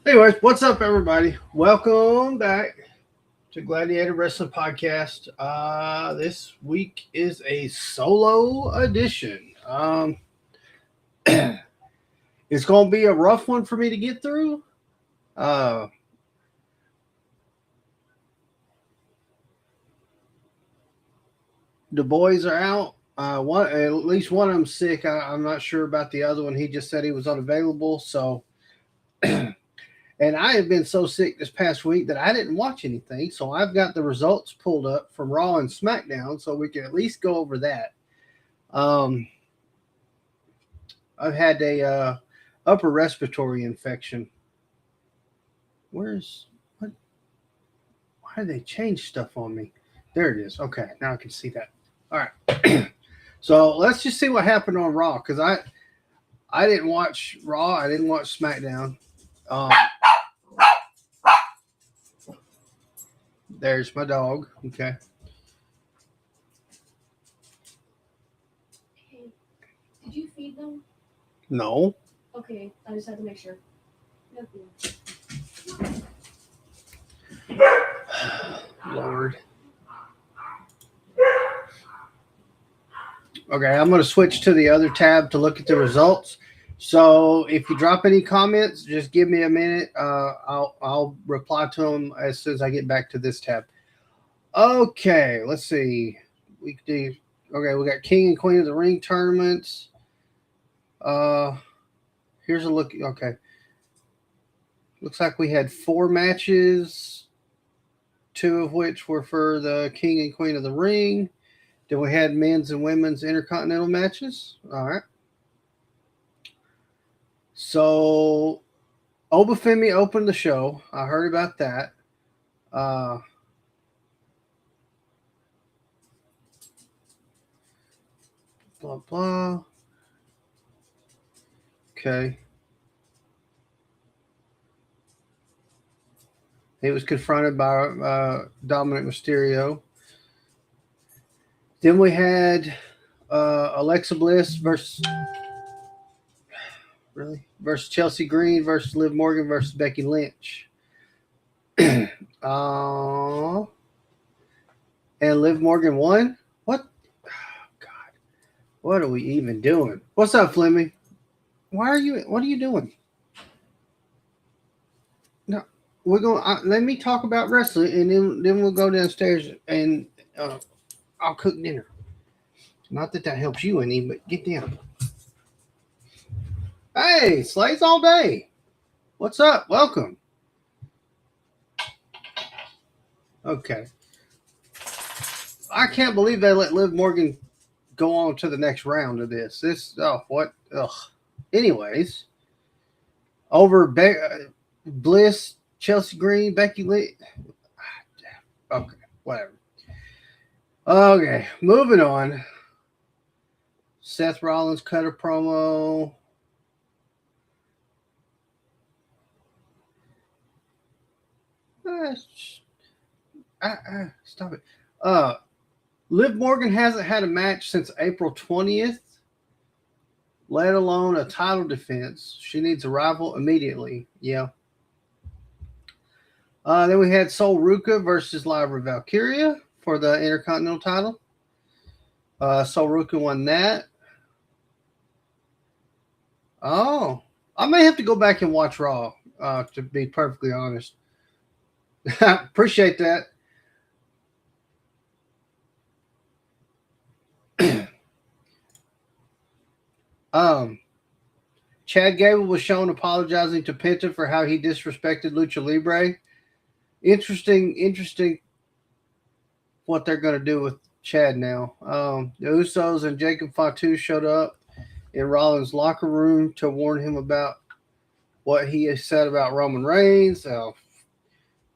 Anyways, what's up, everybody? Welcome back to Gladiator Wrestling Podcast. This week is a solo edition. It's going to be a rough one for me to get through. Uh, the boys are out. At least one of them sick. I'm not sure about the other one. He just said he was unavailable. So, and I have been so sick this past week that I didn't watch anything. So I've got the results pulled up from Raw and SmackDown, so we can at least go over that. Um, I've had a upper respiratory infection. Where's what? Why did they change stuff on me? There it is. Okay, now I can see that. All right. So let's just see what happened on Raw because I didn't watch Raw. I didn't watch SmackDown. Um, there's my dog. Okay. Hey, did you feed them? No. Okay, I just had to make sure. Nothing. Lord. Okay, I'm going to switch to the other tab to look at the results. So if you drop any comments, just give me a minute. I'll reply to them as soon as I get back to this tab. Okay, let's see. We got King and Queen of the Ring tournaments. Here's a look. Okay, looks like we had 4 matches, 2 of which were for the King and Queen of the Ring. Then we had men's and women's intercontinental matches. All right. So Obafemi opened the show. I heard about that. Blah blah. Okay. He was confronted by Dominic Mysterio. Then we had Alexa Bliss versus Chelsea Green versus Liv Morgan versus Becky Lynch. And Liv Morgan won. What? Oh, God, what are we even doing? What's up, Fleming? What are you doing? No, we're going. Let me talk about wrestling, and then we'll go downstairs and I'll cook dinner. Not that helps you any, but get down. Hey, Slays all day. What's up? Welcome. Okay. I can't believe they let Liv Morgan go on to the next round of this. What? Ugh. Anyways, over Bliss, Chelsea Green, Becky Lee. Okay, whatever. Okay, moving on. Seth Rollins cut a promo. Stop it. Liv Morgan hasn't had a match since April 20th, let alone a title defense. She needs a rival immediately. Yeah. Then we had Sol Ruka versus Lyra Valkyria for the Intercontinental title. Sol Ruka won that. Oh, I may have to go back and watch Raw, to be perfectly honest. Appreciate that. Chad Gable was shown apologizing to Penta for how he disrespected Lucha Libre. Interesting what they're going to do with Chad now. The Usos and Jacob Fatu showed up in Rollins' locker room to warn him about what he has said about Roman Reigns.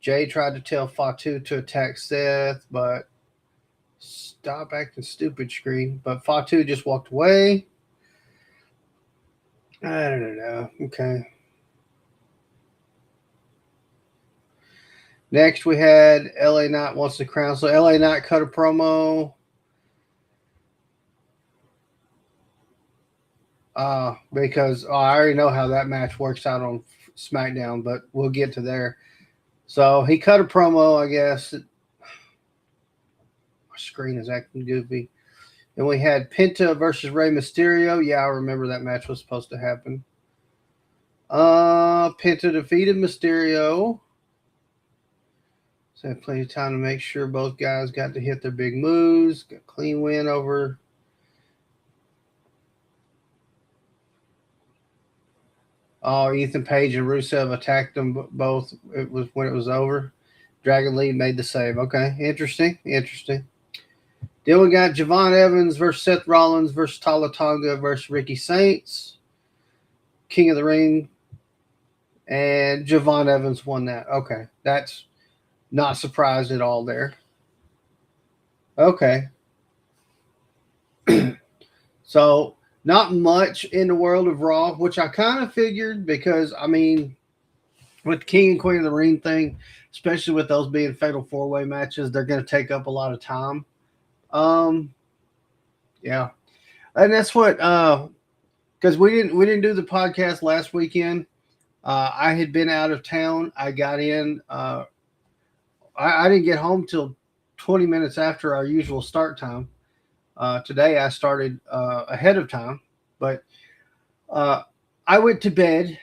Jay tried to tell Fatu to attack Seth, but stop acting stupid, screen. But Fatu just walked away. I don't know. Okay. Next, we had LA Knight wants the crown. So LA Knight cut a promo. because I already know how that match works out on SmackDown, but we'll get to there. So he cut a promo, I guess. My screen is acting goofy. And we had Penta versus Rey Mysterio. Yeah, I remember that match was supposed to happen. Penta defeated Mysterio. So had plenty of time to make sure both guys got to hit their big moves. Got a clean win over. Oh, Ethan Page and Rusev attacked them both. It was when it was over. Dragon Lee made the save. Okay, interesting. Then we got Javon Evans versus Seth Rollins versus Tala Tonga versus Ricky Saints. King of the Ring. And Javon Evans won that. Okay, that's not surprised at all there. Okay. So, not much in the world of Raw, which I kind of figured because, I mean, with King and Queen of the Ring thing, especially with those being fatal four-way matches, they're going to take up a lot of time. Yeah. And that's what, because we didn't do the podcast last weekend. I had been out of town. I got in. I didn't get home till 20 minutes after our usual start time. Today I started ahead of time, but I went to bed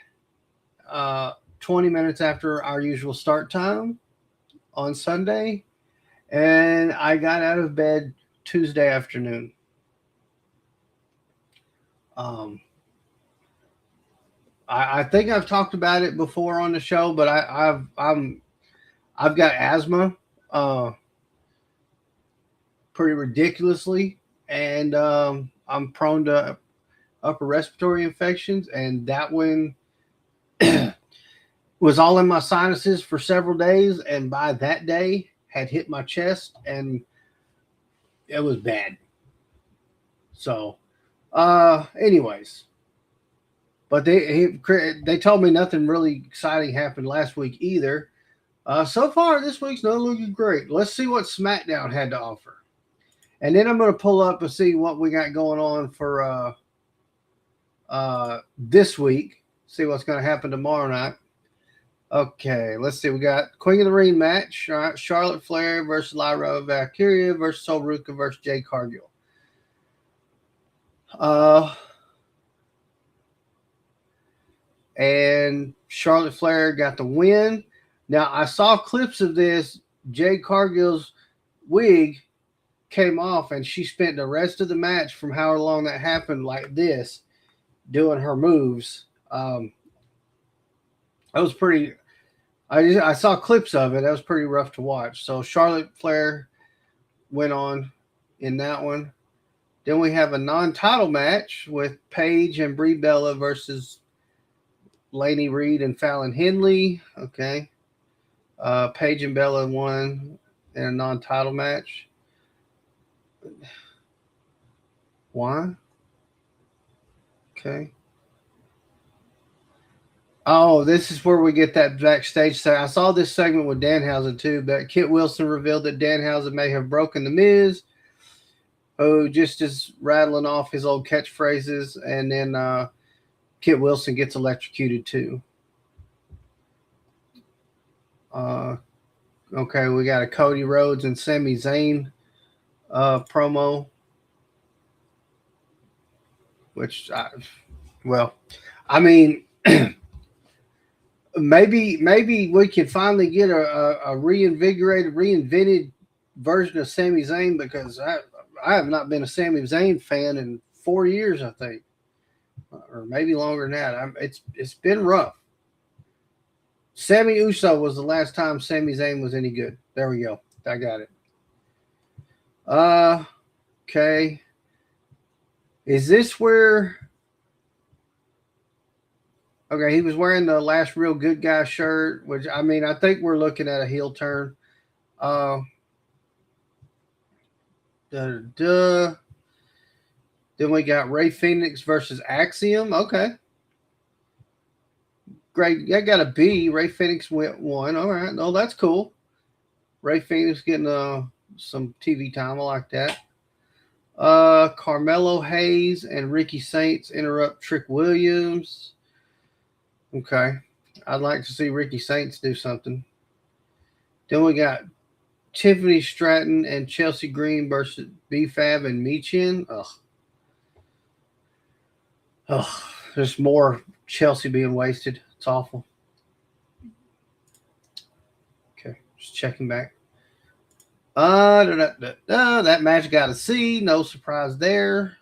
20 minutes after our usual start time on Sunday, and I got out of bed Tuesday afternoon. I think I've talked about it before on the show, but I've got asthma, pretty ridiculously, and I'm prone to upper respiratory infections, and that one was all in my sinuses for several days, and by that day had hit my chest, and it was bad. So, anyways. But they told me nothing really exciting happened last week either. So far, this week's not looking great. Let's see what SmackDown had to offer. And then I'm going to pull up and see what we got going on for this week. See what's going to happen tomorrow night. Okay, let's see. We got Queen of the Ring match. Charlotte Flair versus Lyra Valkyria versus Sol Ruka versus Jade Cargill. And Charlotte Flair got the win. Now, I saw clips of this. Jade Cargill's wig came off, and she spent the rest of the match from however long that happened like this, doing her moves. That was pretty... I saw clips of it. That was pretty rough to watch. So Charlotte Flair went on in that one. Then we have a non-title match with Paige and Brie Bella versus Laney Reed and Fallon Henley. Okay. Paige and Bella won in a non-title match. Why? Okay. Oh, this is where we get that backstage segment. I saw this segment with Danhausen too, but Kit Wilson revealed that Danhausen may have broken the Miz, who just is rattling off his old catchphrases, and then Kit Wilson gets electrocuted too. Okay, we got a Cody Rhodes and Sami Zayn promo, which, I mean, maybe we can finally get a reinvented version of Sami Zayn, because I have not been a Sami Zayn fan in 4 years, I think, or maybe longer than that. It's been rough. Sami Uso was the last time Sami Zayn was any good. There we go. I got it. Okay. Is this where... Okay, he was wearing the last real good guy shirt, which, I mean, I think we're looking at a heel turn. Then we got Rey Fenix versus Axiom. Okay. Great. I got a B. Rey Fenix went one. All right. No, that's cool. Rey Fenix getting some TV time. I like that. Carmelo Hayes and Ricky Saints interrupt Trick Williams. Okay. I'd like to see Ricky Saints do something. Then we got Tiffany Stratton and Chelsea Green versus BFAB and Michin. Ugh. There's more Chelsea being wasted. It's awful. Okay, just checking back. That match got a C. No surprise there.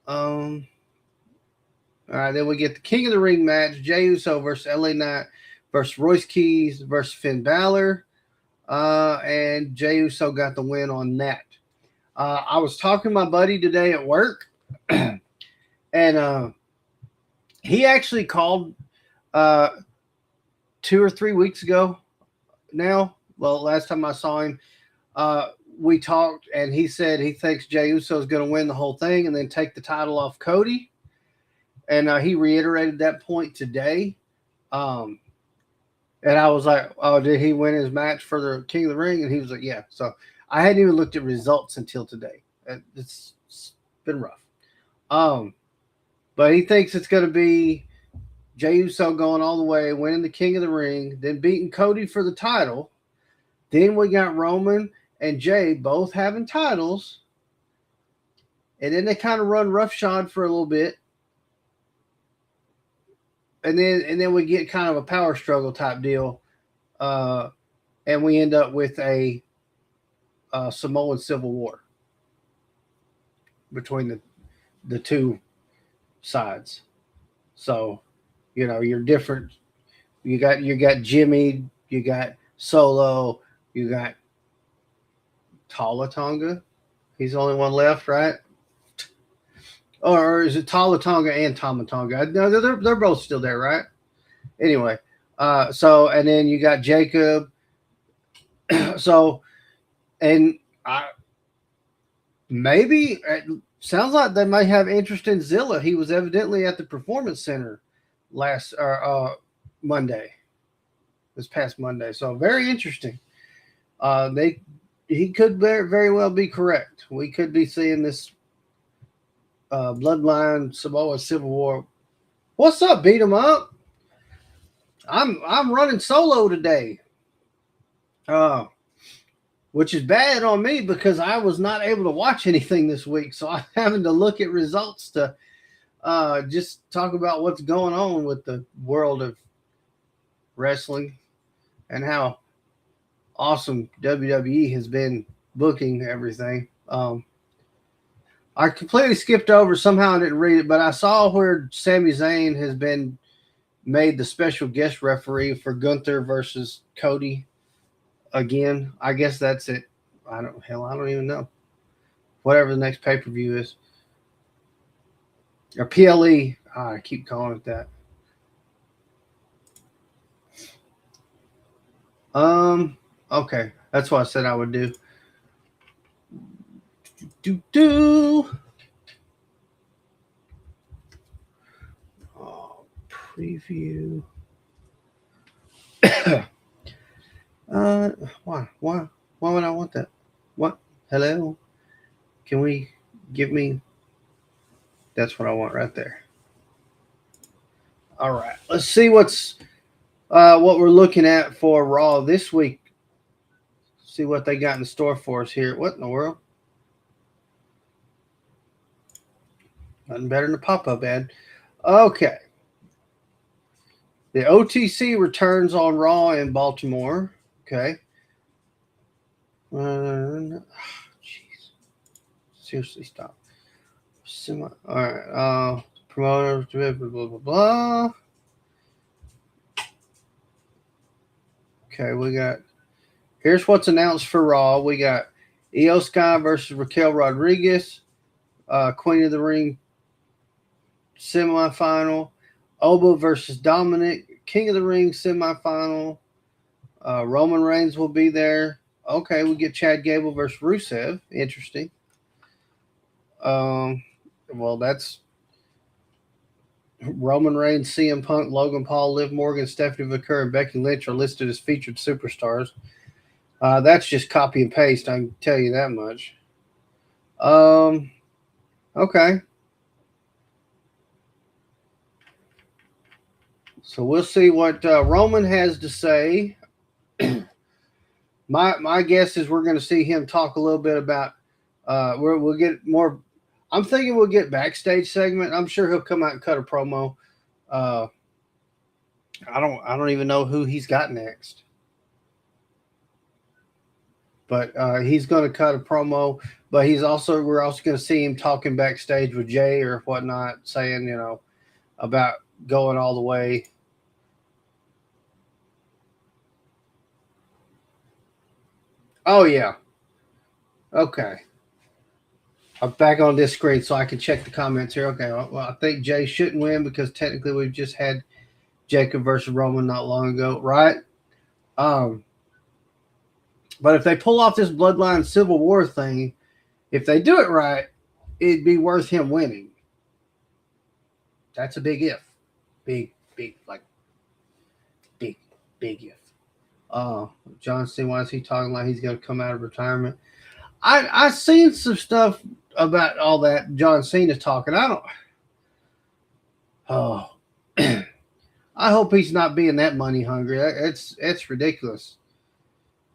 All right, then we get the King of the Ring match: Jey Uso versus LA Knight versus Royce Keys versus Finn Balor. And Jey Uso got the win on that. I was talking to my buddy today at work, and he actually called 2 or 3 weeks ago now. Well, last time I saw him, we talked, and he said he thinks Jey Uso is going to win the whole thing and then take the title off Cody. And he reiterated that point today. And I was like, oh, did he win his match for the King of the Ring? And he was like, yeah. So I hadn't even looked at results until today. It's been rough. But he thinks it's going to be Jey Uso going all the way, winning the King of the Ring, then beating Cody for the title. Then we got Roman and Jay both having titles. And then they kind of run roughshod for a little bit. And then we get kind of a power struggle type deal. And we end up with a Samoan Civil War between the two sides. So, you're different. You got Jimmy, you got Solo, you got Tala Tonga. He's the only one left, right? Or is it Tala Tonga and Tama Tonga? No, they're both still there, right? Anyway, so and then you got Jacob. So, and maybe it sounds like they may have interest in Zilla. He was evidently at the Performance Center last Monday, this past Monday. So very interesting. He could very well be correct. We could be seeing this Bloodline Samoa Civil War. What's up? Beat 'em up. I'm running solo today. Which is bad on me because I was not able to watch anything this week. So I'm having to look at results to just talk about what's going on with the world of wrestling and how awesome WWE has been booking everything. I completely skipped over. Somehow I didn't read it, but I saw where Sami Zayn has been made the special guest referee for Gunther versus Cody again. I guess that's it. I don't even know. Whatever the next pay-per-view is. Or PLE. I keep calling it that. Okay. That's what I said I would do. Preview. Why would I want that? What? Hello? Can we give me? That's what I want right there. All right. Let's see what we're looking at for Raw this week. See what they got in store for us here. What in the world? Nothing better than a pop-up ad. Okay. The OTC returns on Raw in Baltimore. Okay. Jeez. Seriously, stop. All right. Promoters, blah, blah, blah, blah. Okay, we got. Here's what's announced for Raw. We got Io Sky versus Raquel Rodriguez. Queen of the Ring semifinal. Oba versus Dominic. King of the Ring semifinal. Roman Reigns will be there. Okay, we get Chad Gable versus Rusev. Interesting. Well, that's Roman Reigns, CM Punk, Logan Paul, Liv Morgan, Stephanie McCurry, and Becky Lynch are listed as featured superstars. That's just copy and paste. I can tell you that much. Okay. So we'll see what Roman has to say. My guess is we're going to see him talk a little bit about. We'll get more. I'm thinking we'll get backstage segment. I'm sure he'll come out and cut a promo. Uh, I don't even know who he's got next, but he's going to cut a promo. But we're also going to see him talking backstage with Jay or whatnot, saying about going all the way. Oh yeah, okay. I'm back on this screen so I can check the comments here. Okay, well I think Jay shouldn't win because technically we've just had Jacob versus Roman not long ago, right? Um, but if they pull off this Bloodline Civil War thing, if they do it right, it'd be worth him winning. That's a big if. Big, like big, big if. John Cena, why is he talking like he's going to come out of retirement? I seen some stuff about all that John Cena talking. I don't. Oh, I hope he's not being that money hungry. It's ridiculous.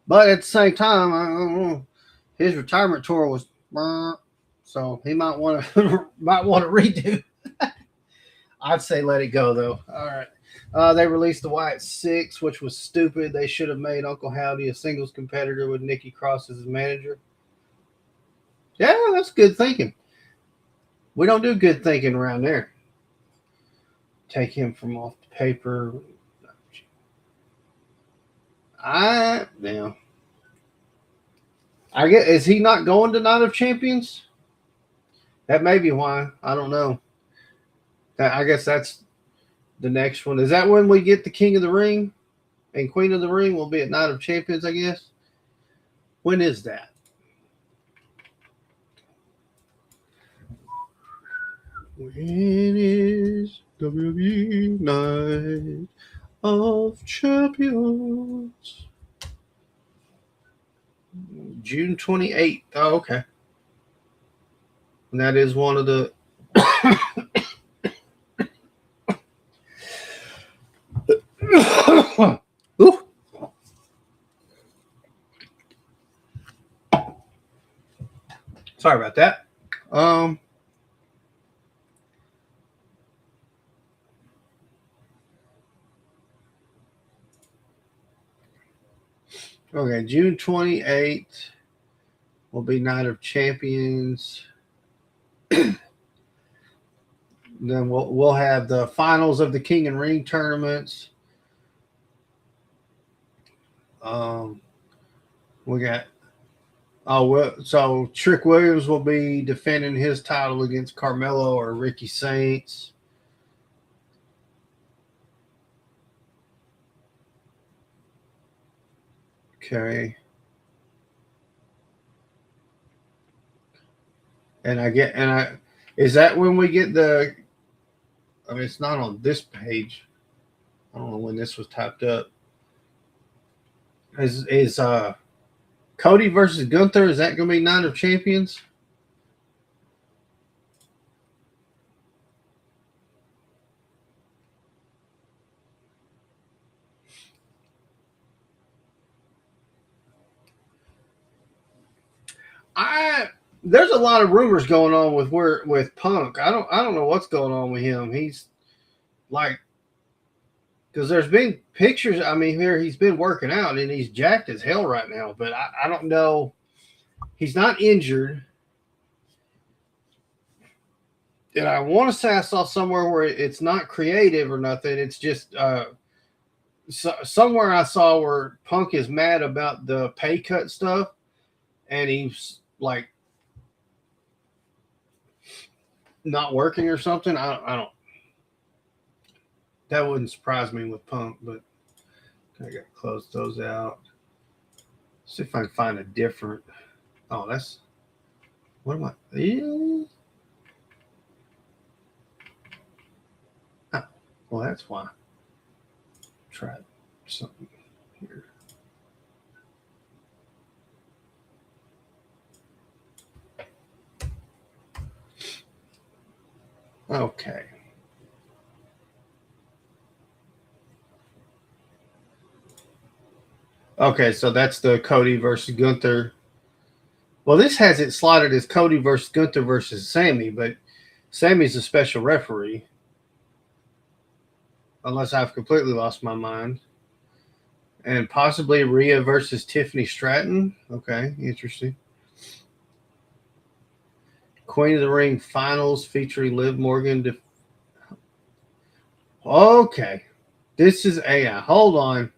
But at the same time, I don't know. His retirement tour was, so he might want to might want to redo. I'd say let it go though. All right. They released the Wyatt Six, which was stupid. They should have made Uncle Howdy a singles competitor with Nikki Cross as his manager. Yeah, that's good thinking. We don't do good thinking around there. Take him from off the paper. Yeah. I get. Is he not going to Night of Champions? That may be why. I don't know. I guess that's the next one. Is that when we get the King of the Ring and Queen of the Ring? Will be at Night of Champions, I guess. When is that? When is WWE Night of Champions? June 28th. Oh, okay. And that is one of the. Ooh. Sorry about that. Okay, June 28th will be Night of Champions. Then we'll have the finals of the King and Ring tournaments. We got so Trick Williams will be defending his title against Carmelo or Ricky Saints. Okay. Is that when we get the? I mean, it's not on this page. I don't know when this was typed up. Is Cody versus Gunther? Is that going to be Night of Champions? There's a lot of rumors going on with Punk. I don't know what's going on with him. He's like, because there's been pictures. I mean, here he's been working out and he's jacked as hell right now. But I don't know. He's not injured. And I want to say I saw somewhere where it's not creative or nothing. It's just somewhere I saw where Punk is mad about the pay cut stuff, and he's like not working or something. I don't. That wouldn't surprise me with Punk, but I got to close those out. See if I can find a different. Oh, that's what am I? Yeah. Oh, well, that's why. Try something here. Okay. Okay, so that's the Cody versus Gunther. Well, this has it slotted as Cody versus Gunther versus Sammy, but Sammy's a special referee. Unless I've completely lost my mind. And possibly Rhea versus Tiffany Stratton. Okay, interesting. Queen of the Ring finals featuring Liv Morgan. Okay, this is AI. Hold on.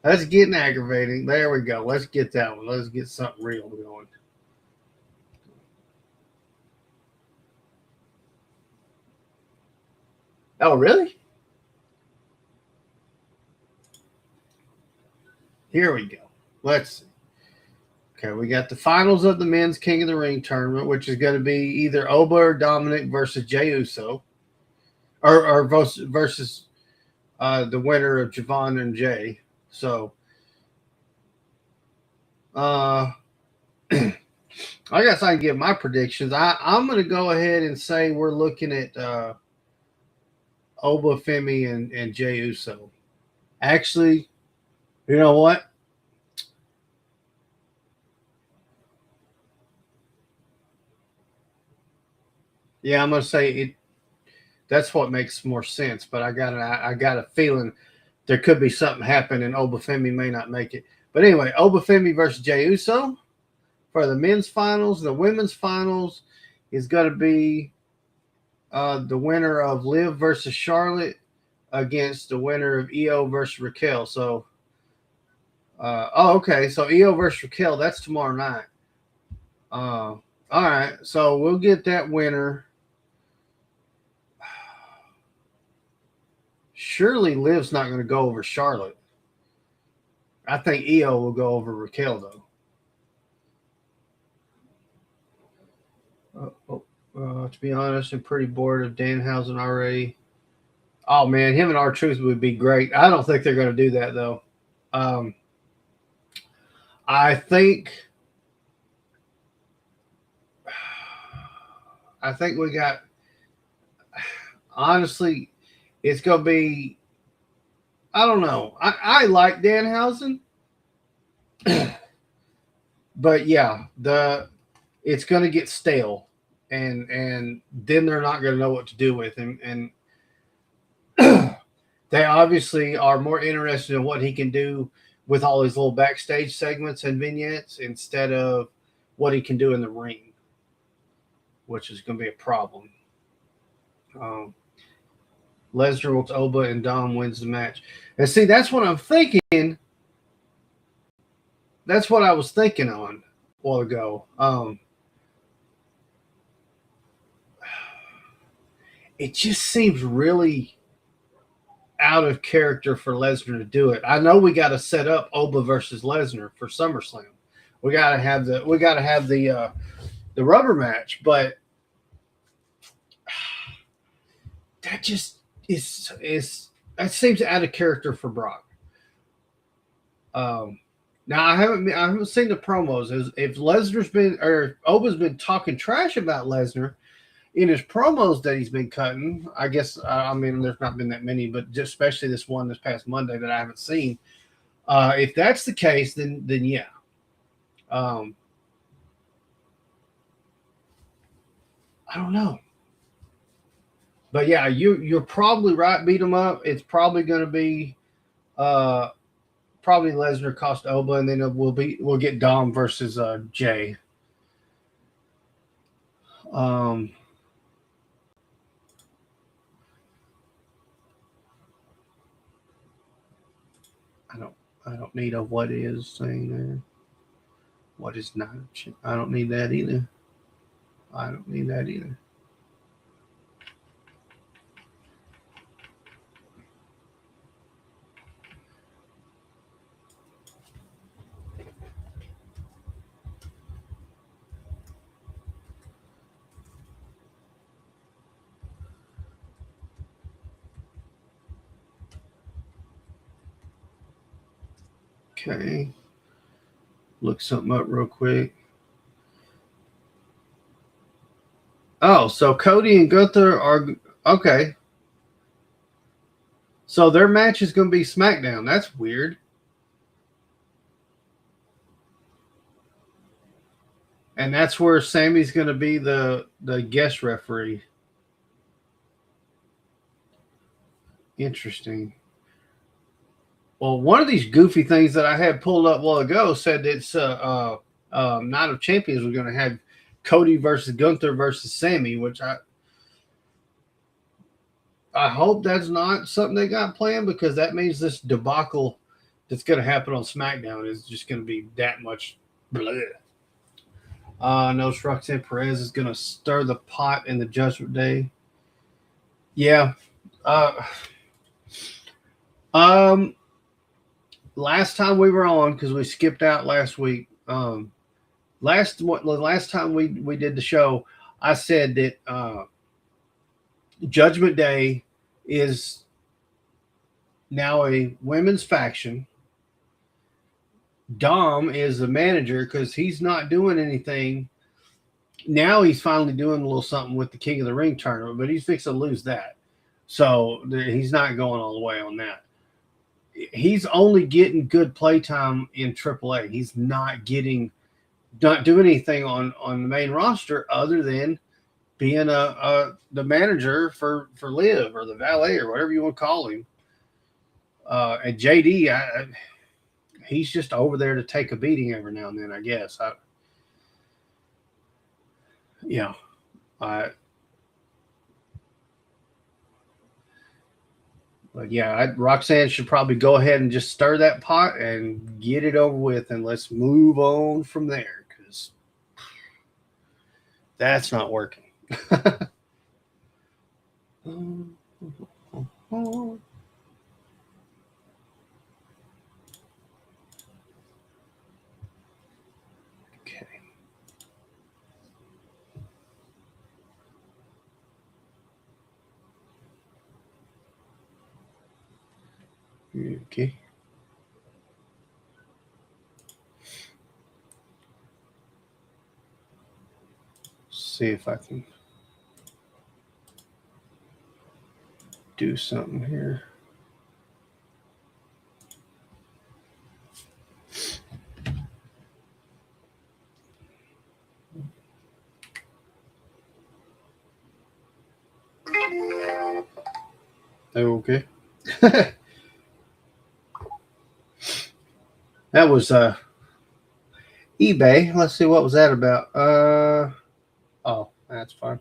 That's getting aggravating. There we go. Let's get that one. Let's get something real going. Oh, really? Here we go. Let's see. Okay, we got the finals of the men's King of the Ring tournament, which is going to be either Oba or Dominic versus Jey Uso, or versus the winner of Javon and Jay. So, I guess I can give my predictions. I'm going to go ahead and say we're looking at Oba, Femi, and Jey Uso. Actually, you know what? Yeah, I'm going to say it. That's what makes more sense. But I got a feeling there could be something happen, and Oba Femi may not make it. But anyway, Oba Femi versus Jey Uso for the men's finals. The women's finals is going to be the winner of Liv versus Charlotte against the winner of EO versus Raquel. So, okay. So EO versus Raquel, that's tomorrow night. All right. So we'll get that winner. Surely Liv's not going to go over Charlotte. I think EO will go over Raquel, though. To be honest, I'm pretty bored of Danhausen already. Oh man, him and R-Truth would be great. I don't think they're going to do that though. Um, I think, I think we got. Honestly, it's going to be. I don't know. I like Danhausen, but yeah, it's going to get stale, and then they're not going to know what to do with him, and they obviously are more interested in what he can do with all his little backstage segments and vignettes instead of what he can do in the ring, which is going to be a problem. Um, Lesnar wants Oba and Dom wins the match. And see, that's what I'm thinking. That's what I was thinking on a while ago. It just seems really out of character for Lesnar to do it. I know we got to set up Oba versus Lesnar for SummerSlam. We got to have the rubber match, but that just is that seems out of character for Brock. Now I haven't seen the promos. If Lesnar's been or Oba's been talking trash about Lesnar in his promos that he's been cutting, I guess I mean there's not been that many, but just especially this one this past Monday that I haven't seen. If that's the case, then yeah. Um, I don't know. But yeah, you're probably right. Beat him up. It's probably going to be uh, probably Lesnar cost Oba, and then we'll get Dom versus Jay. Um, I don't I don't need a what is thing there. What is not? I don't need that either. I don't need that either. Okay, look something up real quick. Oh, so Cody and Gunther are okay. So their match is going to be SmackDown. That's weird. And that's where Sammy's going to be the guest referee. Interesting. Well, one of these goofy things that I had pulled up a while ago said it's Night of Champions was going to have Cody versus Gunther versus Sammy, which I hope that's not something they got planned because that means this debacle that's going to happen on SmackDown is just going to be that much. Bleh. No, Roxanne Perez is going to stir the pot in the Judgment Day. Yeah. Uh, um, last time we were on because we skipped out last week. Last time we did the show, I said that Judgment Day is now a women's faction. Dom is the manager because he's not doing anything. Now he's finally doing a little something with the King of the Ring tournament, but he's fixing to lose that. So he's not going all the way on that. He's only getting good playtime in AAA. He's not doing anything on the main roster other than being the manager for Liv or the valet or whatever you want to call him. And JD, he's just over there to take a beating every now and then, I guess. Yeah. But yeah, Roxanne should probably go ahead and just stir that pot and get it over with, and let's move on from there because that's not working. Okay. Okay. See if I can do something here. Okay. That was eBay. Let's see what was that about. Oh, that's fine.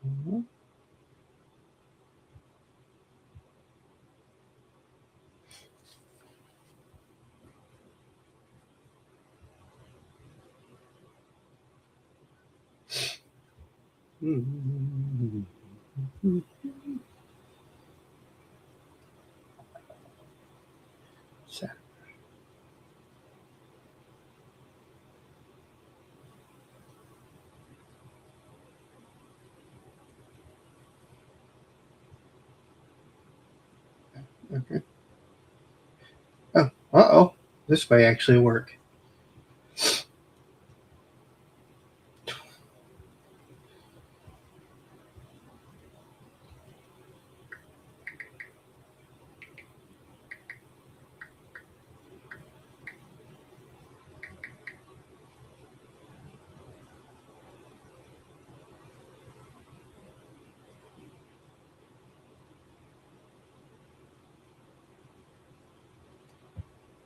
Mm-hmm. Mm-hmm. Okay. Oh, uh-oh. This may actually work.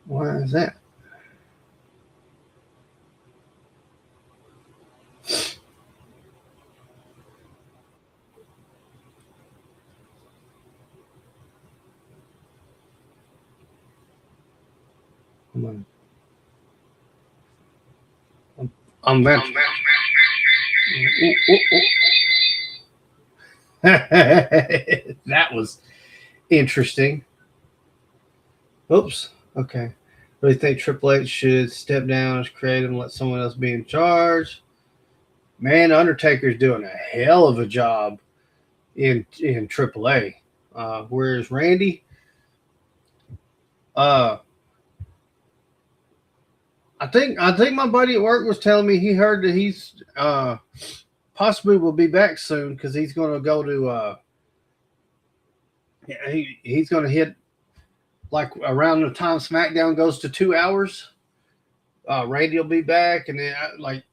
Why is that? Come on. I'm back. Ooh, ooh, ooh. That was interesting. Oops. Okay. Really think Triple H should step down as creative and let someone else be in charge. Man, Undertaker's doing a hell of a job in AAA. Whereas Randy, uh, I think my buddy at work was telling me he heard that he's possibly will be back soon because he's going to go to he's going to hit like around the time SmackDown goes to 2 hours. Randy will be back, and then like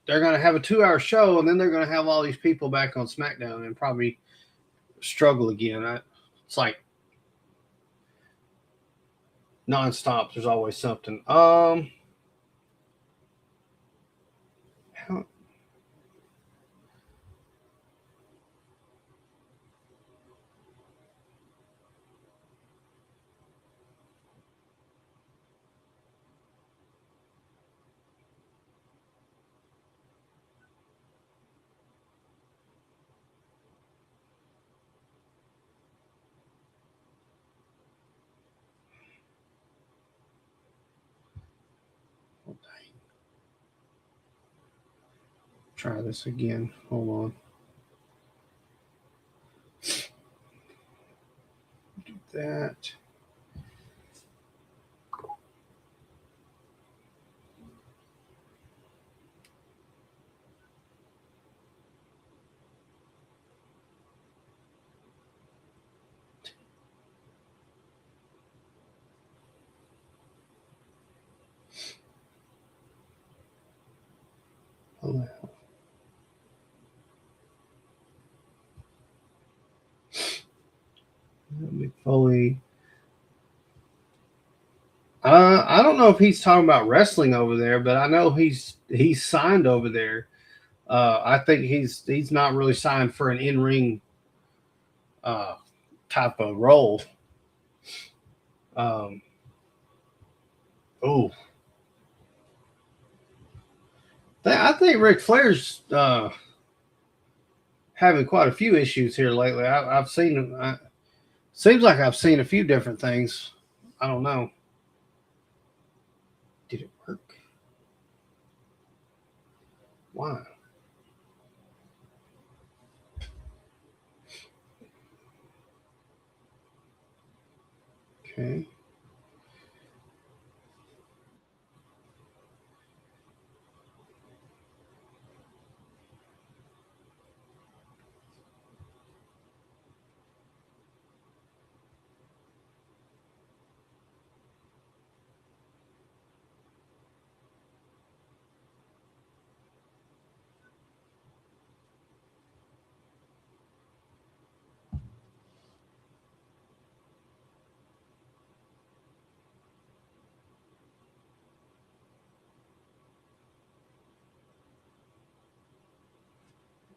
they're going to have a 2 hour show, and then they're going to have all these people back on SmackDown and probably struggle again. It's like nonstop. There's always something. How, try this again. Hold on. Do that. Allow. Foley. I don't know if he's talking about wrestling over there, but I know he's signed over there. I think he's not really signed for an in ring uh, type of role. Um, oh, I think Ric Flair's having quite a few issues here lately. I've seen. Seems like I've seen a few different things. I don't know. Did it work? Why? Okay.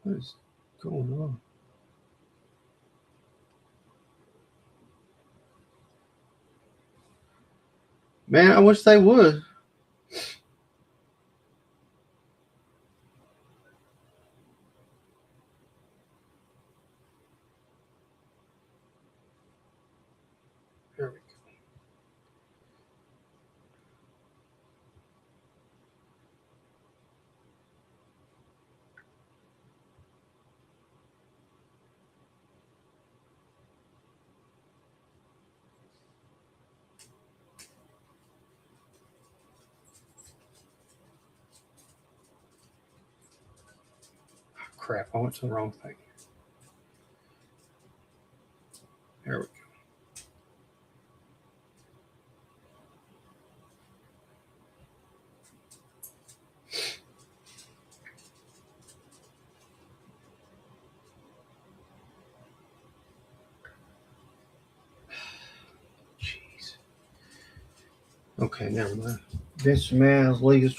What is going on? Man, I wish they would. Here we go. Oh, crap, I went to the wrong thing. There we go. Jeez. Okay, never mind. Vince McMahon's league is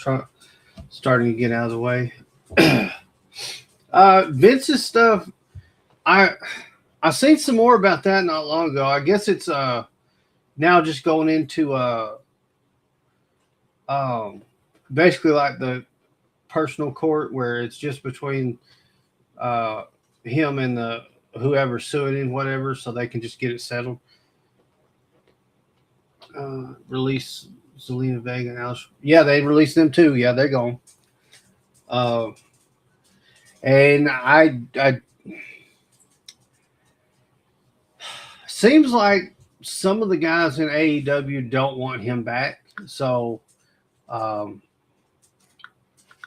starting to get out of the way. Vince's stuff, I seen some more about that not long ago. I guess it's now just going into um basically like the personal court where it's just between uh him and the whoever's suing him, whatever, so they can just get it settled. Release Zelina Vega and Alice. Yeah, they released them too. Yeah, they're gone. Uh, and seems like some of the guys in AEW don't want him back. So um,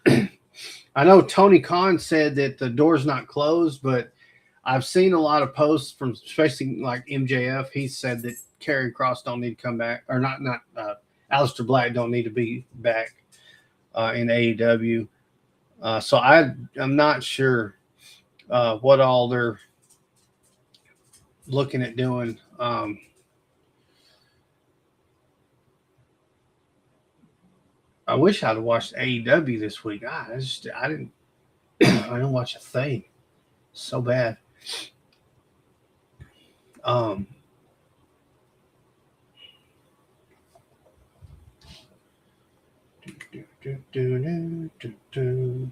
I know Tony Khan said that the door's not closed, but I've seen a lot of posts from, especially like MJF. He said that Karrion Kross don't need to come back, or not. Aleister Black don't need to be back in AEW. So I'm not sure what all they're looking at doing. I wish I'd watched AEW this week. I didn't I didn't watch a thing. So bad. Um, do, do, do, do, do.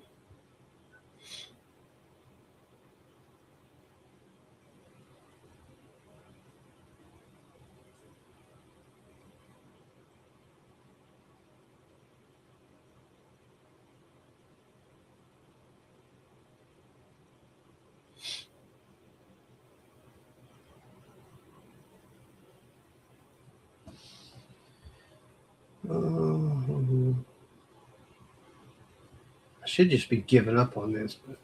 I should just be giving up on this, but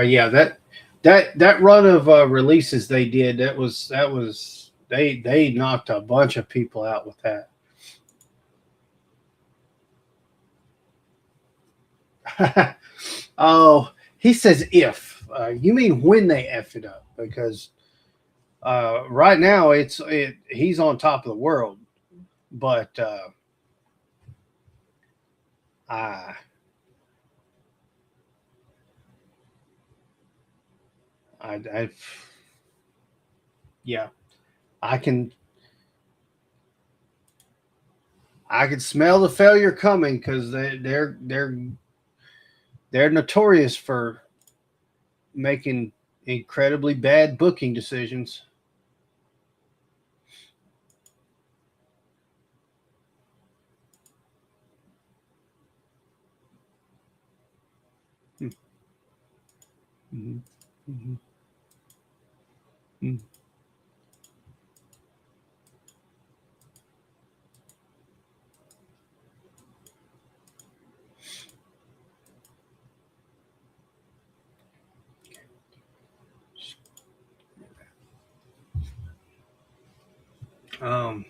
yeah, that run of releases they did, that was they knocked a bunch of people out with that. Oh, he says if you mean when they f it up, because right now he's on top of the world, but I I yeah, I can I can smell the failure coming because they're notorious for making incredibly bad booking decisions. Mm-hmm. Mm-hmm. Um,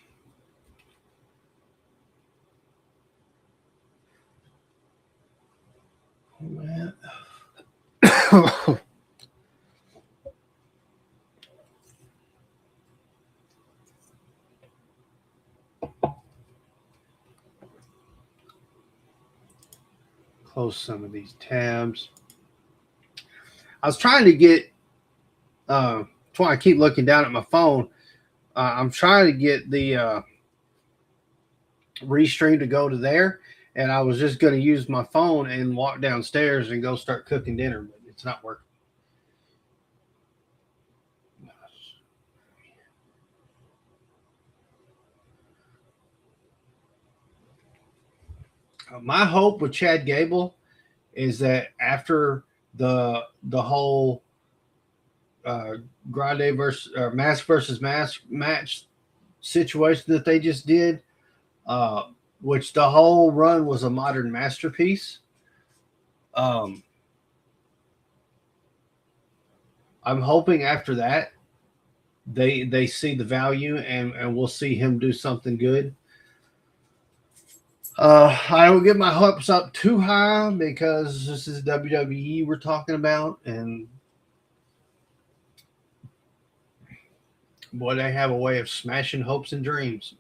close some of these tabs. I was trying to get. That's why I keep looking down at my phone. I'm trying to get the restream to go to there, and I was just going to use my phone and walk downstairs and go start cooking dinner, but it's not working. My hope with Chad Gable is that after the whole Grande versus or mask versus mask match situation that they just did, which the whole run was a modern masterpiece. Um, I'm hoping after that they see the value and we'll see him do something good. I don't get my hopes up too high because this is WWE we're talking about, and boy, they have a way of smashing hopes and dreams.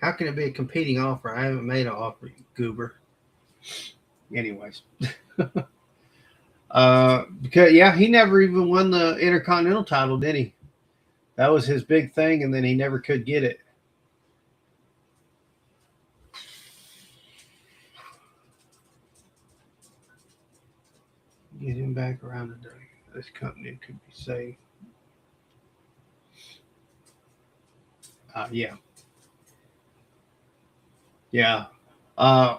How can it be a competing offer? I haven't made an offer, you goober. Anyways. Because yeah, he never even won the Intercontinental title, did he? That was his big thing, and then he never could get it. Get him back around today. This company could be saved. Yeah, yeah. Uh,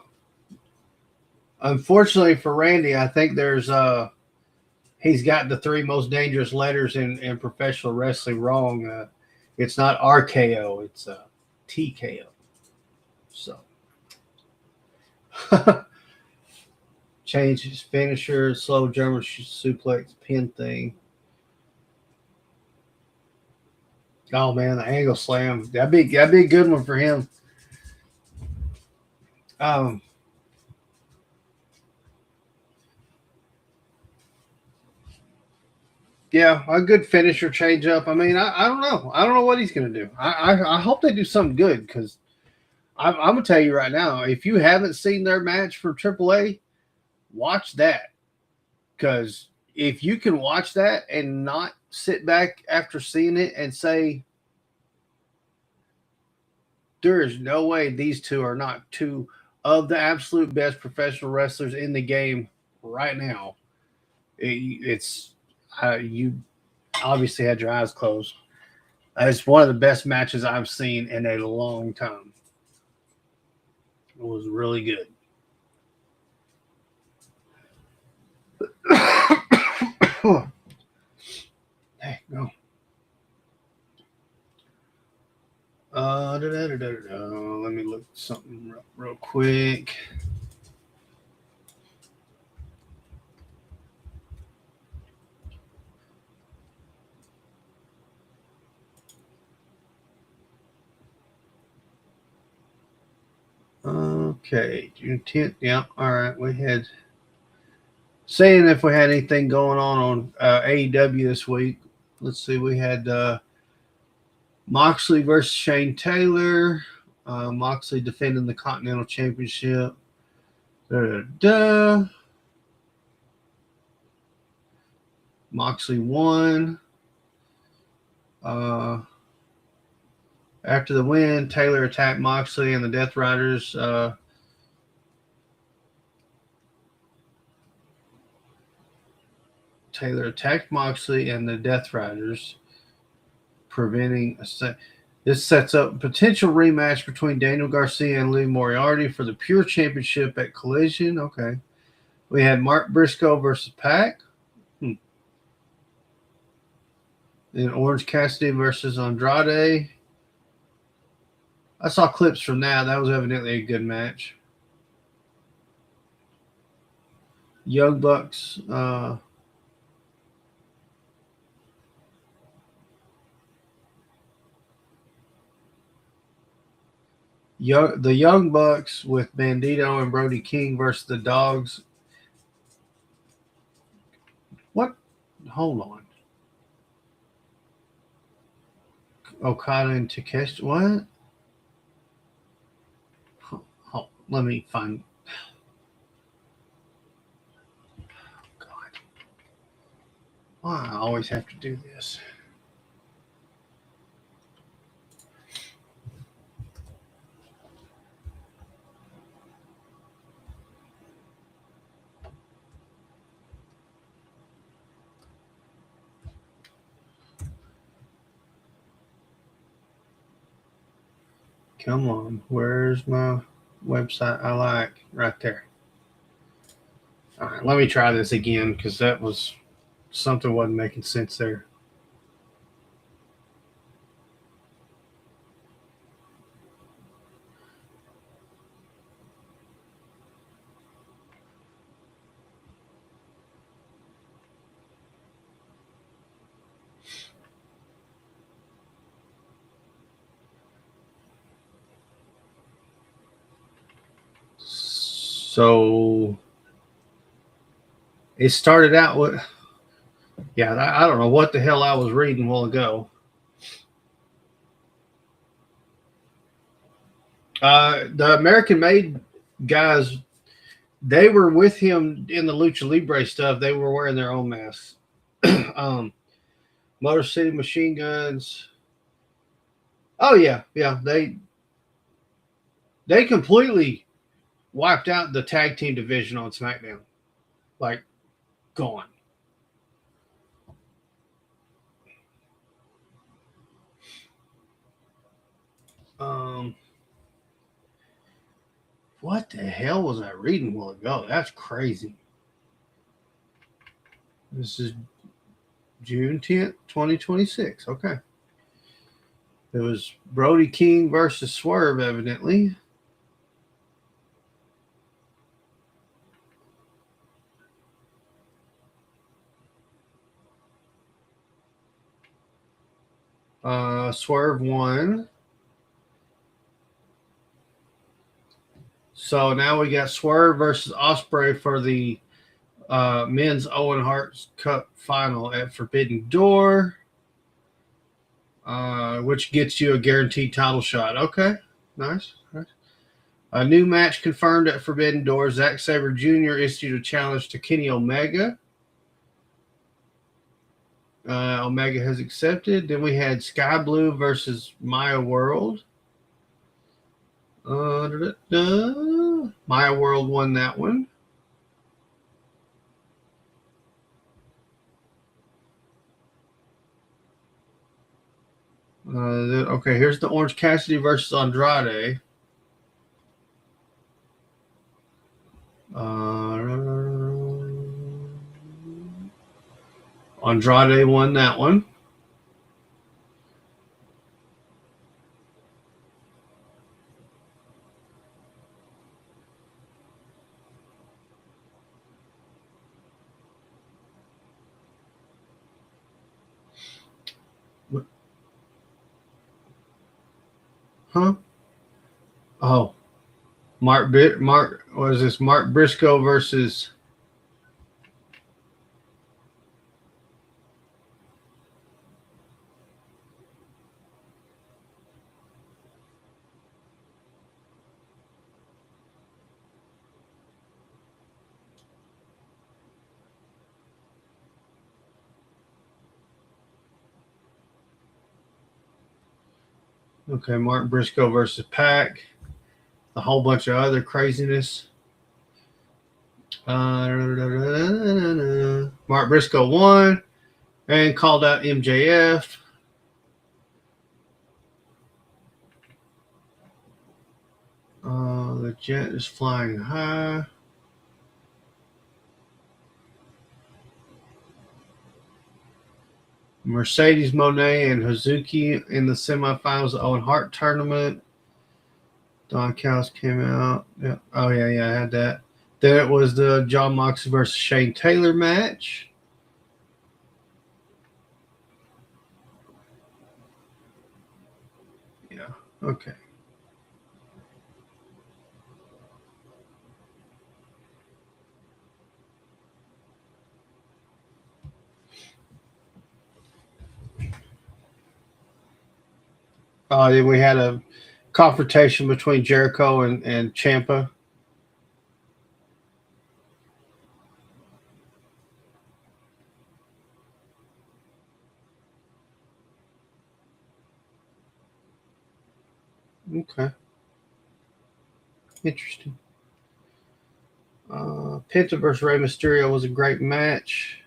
Unfortunately for Randy, I think there's he's got the three most dangerous letters in professional wrestling wrong. It's not RKO, it's TKO. So change his finisher, slow German suplex pin thing. Oh man, the angle slam. That'd be a good one for him. Um, yeah, a good finisher change up. I mean, I don't know. I don't know what he's gonna do. I hope they do something good because I'm gonna tell you right now. If you haven't seen their match for AAA, watch that because if you can watch that and not sit back after seeing it and say there is no way these two are not two of the absolute best professional wrestlers in the game right now. It's you obviously had your eyes closed. It's one of the best matches I've seen in a long time. It was really good. Hey, go. Let me look something real quick. Okay, June 10th. Yeah, all right. We had saying if we had anything going on AEW this week. Let's see. We had Moxley versus Shane Taylor. Moxley defending the Continental Championship. Da-da-da. Moxley won. After the win, Taylor attacked Moxley and the Death Riders. Taylor attacked Moxley and the Death Riders, preventing a set. This sets up a potential rematch between Daniel Garcia and Lee Moriarty for the Pure Championship at Collision. Okay. We had Mark Briscoe versus Pac. Then Orange Cassidy versus Andrade. I saw clips from that. That was evidently a good match. Young Bucks. The Young Bucks with Bandito and Brody King versus the Dogs. What? Hold on. Okada and Takeshi. What? Oh, let me find. God. Why I always have to do this. Come on. Where's my website I like? Right there. All right, let me try this again because that was something wasn't making sense there. So it started out with Yeah, I don't know what the hell I was reading a while ago. The American Made guys, they were with him in the Lucha Libre stuff. They were wearing their own masks. um, Motor City Machine Guns. Oh yeah, yeah. They completely wiped out the tag team division on SmackDown. Like gone. Um, what the hell was I reading a while ago? That's crazy. This is June 10th, 2026. Okay. It was Brody King versus Swerve, evidently. Swerve won. So now we got Swerve versus Osprey for the men's Owen Hart Cup final at Forbidden Door, which gets you a guaranteed title shot. Okay, nice. A new match confirmed at Forbidden Door. Zack Sabre Jr. issued a challenge to Kenny Omega. Omega has accepted. Then we had Sky Blue versus Maya World. Maya World won that one. Okay, here's the Orange Cassidy versus Andrade. Andrade won that one. Huh? Oh, Mark was this Mark Briscoe versus okay, Mark Briscoe versus Pac. A whole bunch of other craziness. Mark Briscoe won and called out MJF. The jet is flying high. Mercedes Moné and Hazuki in the semifinals of the Owen Hart tournament. Don Callis came out. Yeah. Oh, yeah, I had that. Then it was the John Moxley versus Shane Taylor match. Yeah, okay. Then we had a confrontation between Jericho and Ciampa. Okay. Interesting. Penta versus Rey Mysterio was a great match.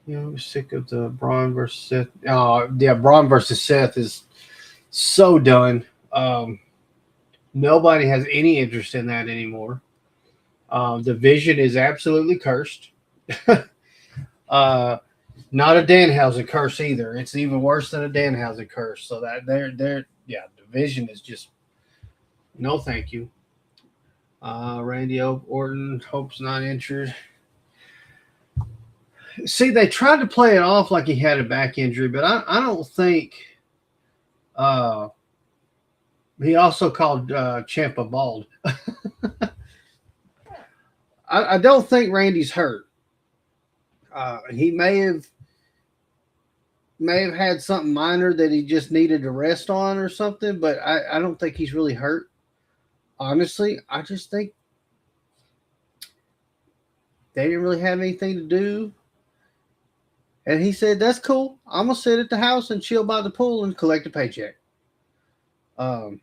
You know, I'm sick of the Braun versus Seth. Yeah, Braun versus Seth is so done. Nobody has any interest in that anymore. The vision is absolutely cursed. Not a Danhausen curse either. It's even worse than a Danhausen curse. So that yeah, the vision is just no, thank you. Randy Orton, Hope's not injured. See, they tried to play it off like he had a back injury, but I don't think. He also called Ciampa bald. I don't think Randy's hurt. He may have had something minor that he just needed to rest on or something, but I don't think he's really hurt. Honestly, I just think they didn't really have anything to do. And he said, "That's cool. I'm gonna sit at the house and chill by the pool and collect a paycheck." Um,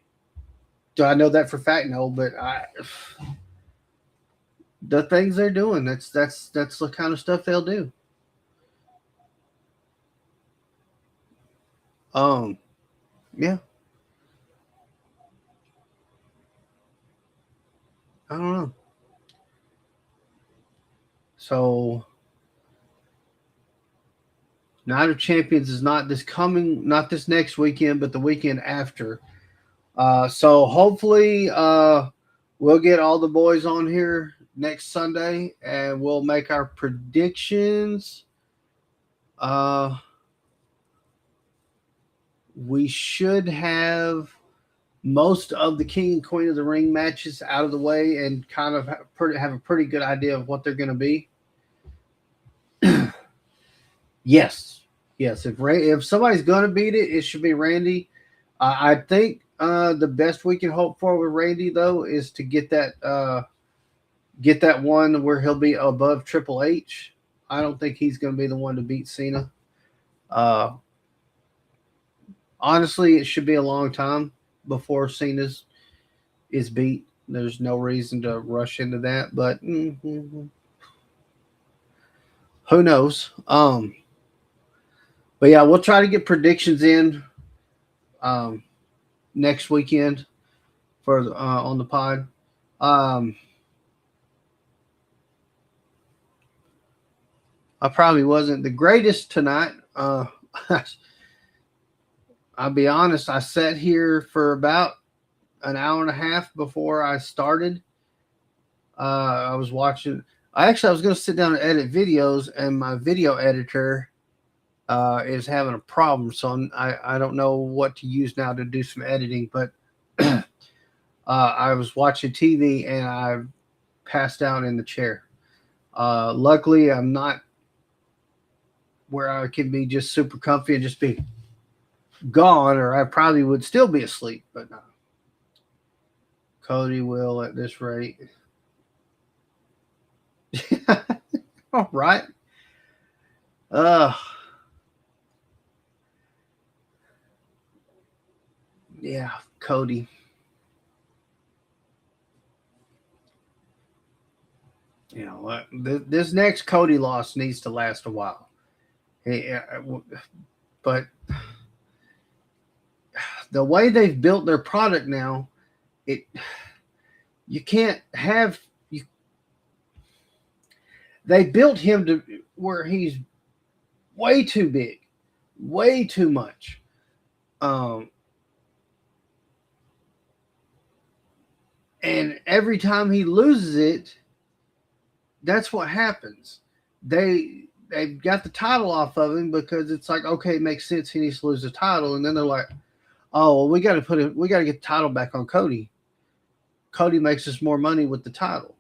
do I know that for a fact? No, but the things they're doing, that's the kind of stuff they'll do. Um, yeah, I don't know. So Night of Champions is not this next weekend, but the weekend after. So hopefully, we'll get all the boys on here next Sunday, and we'll make our predictions. Uh, we should have most of the King and Queen of the Ring matches out of the way, and kind of have a pretty good idea of what they're going to be. Yes, yes. If somebody's going to beat it, it should be Randy. I think the best we can hope for with Randy though is to get that one where he'll be above Triple H. I don't think he's going to be the one to beat Cena. Uh, Honestly, it should be a long time before Cena's is beat. There's no reason to rush into that, but who knows? But yeah, we'll try to get predictions in um, next weekend for on the pod. Um, I probably wasn't the greatest tonight. I'll be honest. I sat here for about an hour and a half before I started. I was watching. I was going to sit down and edit videos, and my video editor is having a problem, so I don't know what to use now to do some editing. But I was watching TV and I passed out in the chair. Luckily, I'm not where I can be just super comfy and just be gone, or I probably would still be asleep. But no. Cody will at this rate. All right. Uh, yeah, Cody. You know what? This next Cody loss needs to last a while. But the way they've built their product now, you can't have you. They built him to where he's way too big, way too much. And every time he loses it, that's what happens. They've got the title off of him because it's like, okay, it makes sense he needs to lose the title, and then they're like, oh well, we got to get the title back on Cody. Cody makes us more money with the title,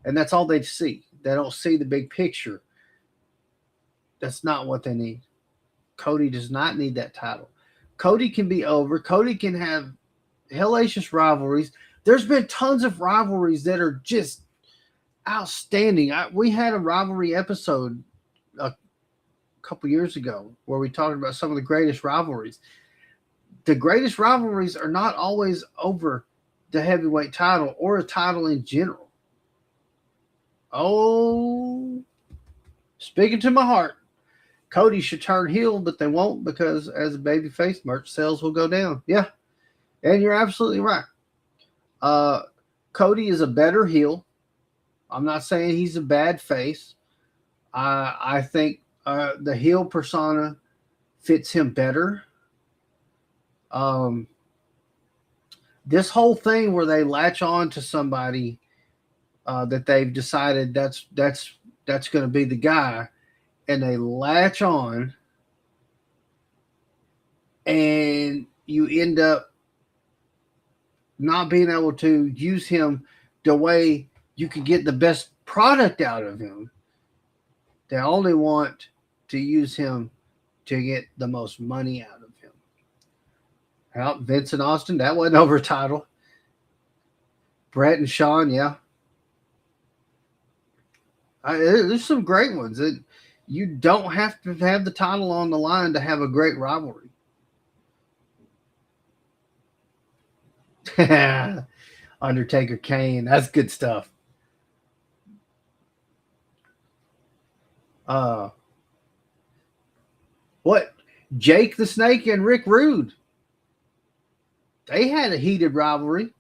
and that's all they see. They don't see the big picture. That's not what they need. Cody does not need that title. Cody can be over. Cody can have hellacious rivalries. There's been tons of rivalries that are just outstanding. We had a rivalry episode a couple years ago where we talked about some of the greatest rivalries. The greatest rivalries are not always over the heavyweight title or a title in general. Oh, speaking to my heart, Cody should turn heel, but they won't because as a babyface, merch sales will go down. Yeah, and you're absolutely right. Cody is a better heel. I'm not saying he's a bad face. I think the heel persona fits him better. This whole thing where they latch on to somebody that they've decided that's going to be the guy, and they latch on, and you end up not being able to use him the way you could get the best product out of him. They only want to use him to get the most money out of him. Well, Vince and Austin, that wasn't over a title. Brett and Shawn, yeah. There's some great ones. You don't have to have the title on the line to have a great rivalry. Undertaker Kane, that's good stuff. Uh, what? Jake the Snake and Rick Rude. They had a heated rivalry.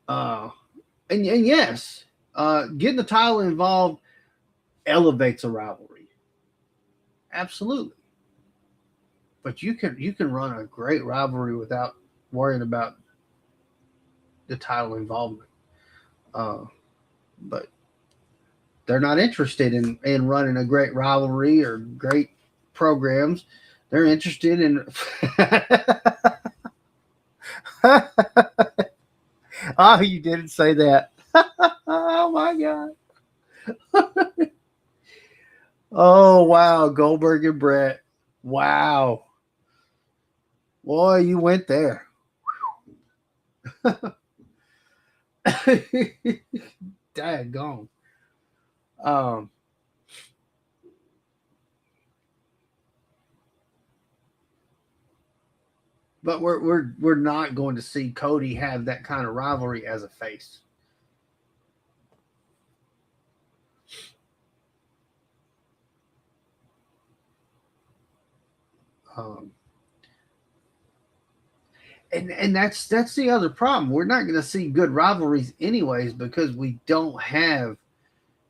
uh, and yes, getting the title involved elevates a rivalry. Absolutely. But you can run a great rivalry without worrying about the title involvement. Uh, but they're not interested in running a great rivalry or great programs. They're interested in. Oh, you didn't say that. Oh my god. Oh wow, Goldberg and Brett. Wow, boy, you went there. Daggone. Um, but we're not going to see Cody have that kind of rivalry as a face. Um, and that's the other problem. We're not going to see good rivalries anyways because we don't have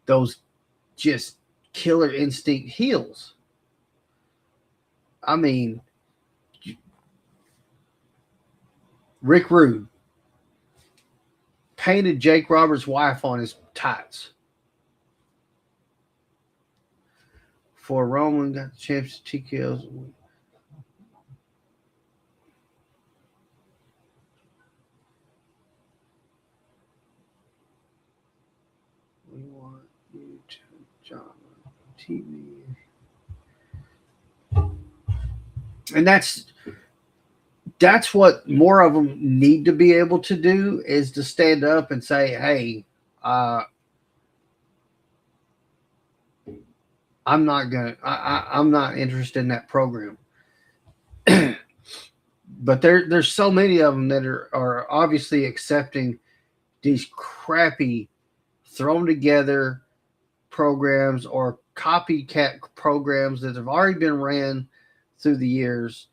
those just killer instinct heels. I mean, Rick Rude painted Jake Roberts' wife on his tights. For Roman got the championship TKOs. We want you to John TV. And that's what more of them need to be able to do is to stand up and say, "Hey, I'm not gonna. I'm not interested in that program." But there's so many of them that are obviously accepting these crappy, thrown together programs or copycat programs that have already been ran through the years.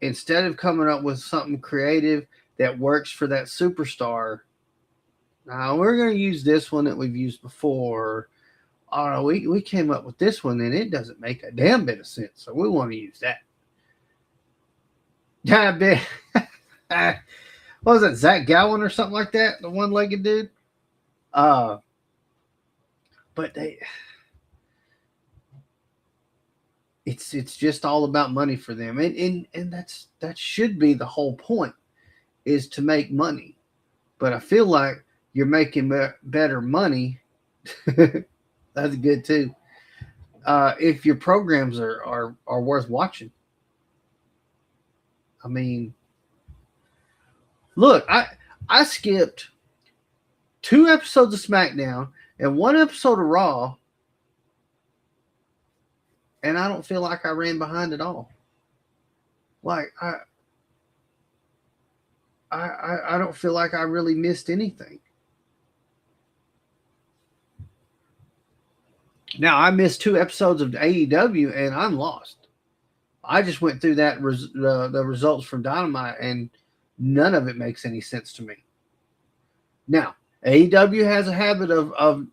Instead of coming up with something creative that works for that superstar, now we're going to use this one that we've used before. Oh, we came up with this one and it doesn't make a damn bit of sense, so we want to use that. Yeah, what was it, Zach Gowen or something like that? The one-legged dude. Uh, but it's just all about money for them, and that should be the whole point, is to make money. But I feel like you're making better money. That's good too. If your programs are worth watching. I mean, look, I skipped 2 episodes of SmackDown and 1 episode of Raw, and I don't feel like I ran behind at all. Like I don't feel like I really missed anything. Now I missed 2 episodes of AEW and I'm lost. I just went through the results from Dynamite and none of it makes any sense to me. Now AEW has a habit of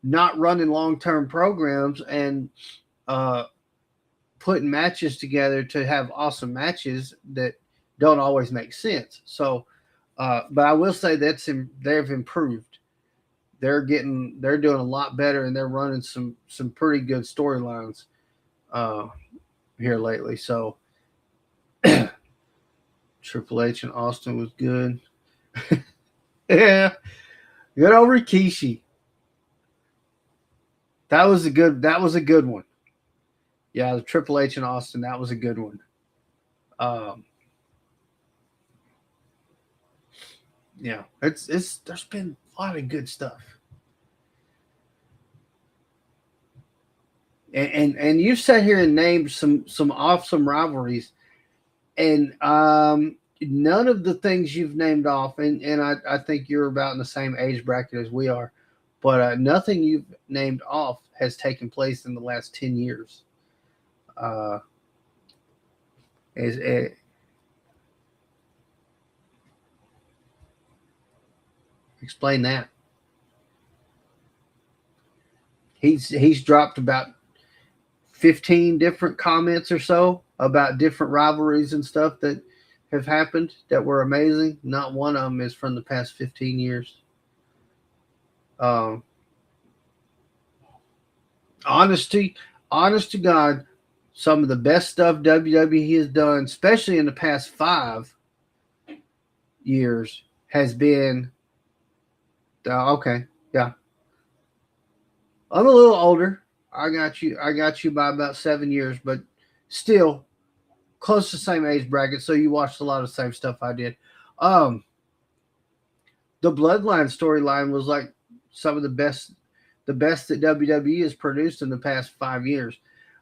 not running long-term programs and putting matches together to have awesome matches that don't always make sense. So, but I will say they've improved. They're doing a lot better, and they're running some pretty good storylines here lately. So, Triple H and Austin was good. Yeah, good old Rikishi. That was a good. That was a good one. Yeah, the Triple H and Austin. That was a good one. Um, yeah, it's. There's been a lot of good stuff, and you sat here and named some awesome rivalries, and none of the things you've named off, and I think you're about in the same age bracket as we are, but nothing you've named off has taken place in the last 10 years. Uh, is explain that. He's dropped about 15 different comments or so about different rivalries and stuff that have happened that were amazing. Not one of them is from the past 15 years. Um, honesty, honest to God, some of the best stuff WWE has done, especially in the past 5 years, has been okay. Yeah, I'm a little older. I got you. I got you by about 7 years, but still close to the same age bracket. So you watched a lot of the same stuff I did. Um, the Bloodline storyline was like some of the best that WWE has produced in the past 5 years.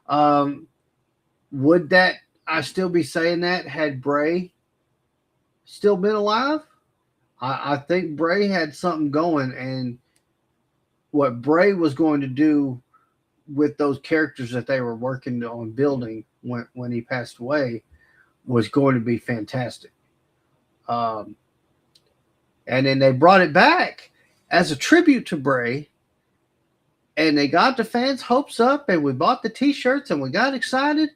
Um, would that I still be saying that had Bray still been alive? I think Bray had something going, and what Bray was going to do with those characters that they were working on building when he passed away was going to be fantastic. Um, and then they brought it back as a tribute to Bray, and they got the fans' hopes up, and we bought the T-shirts, and we got excited.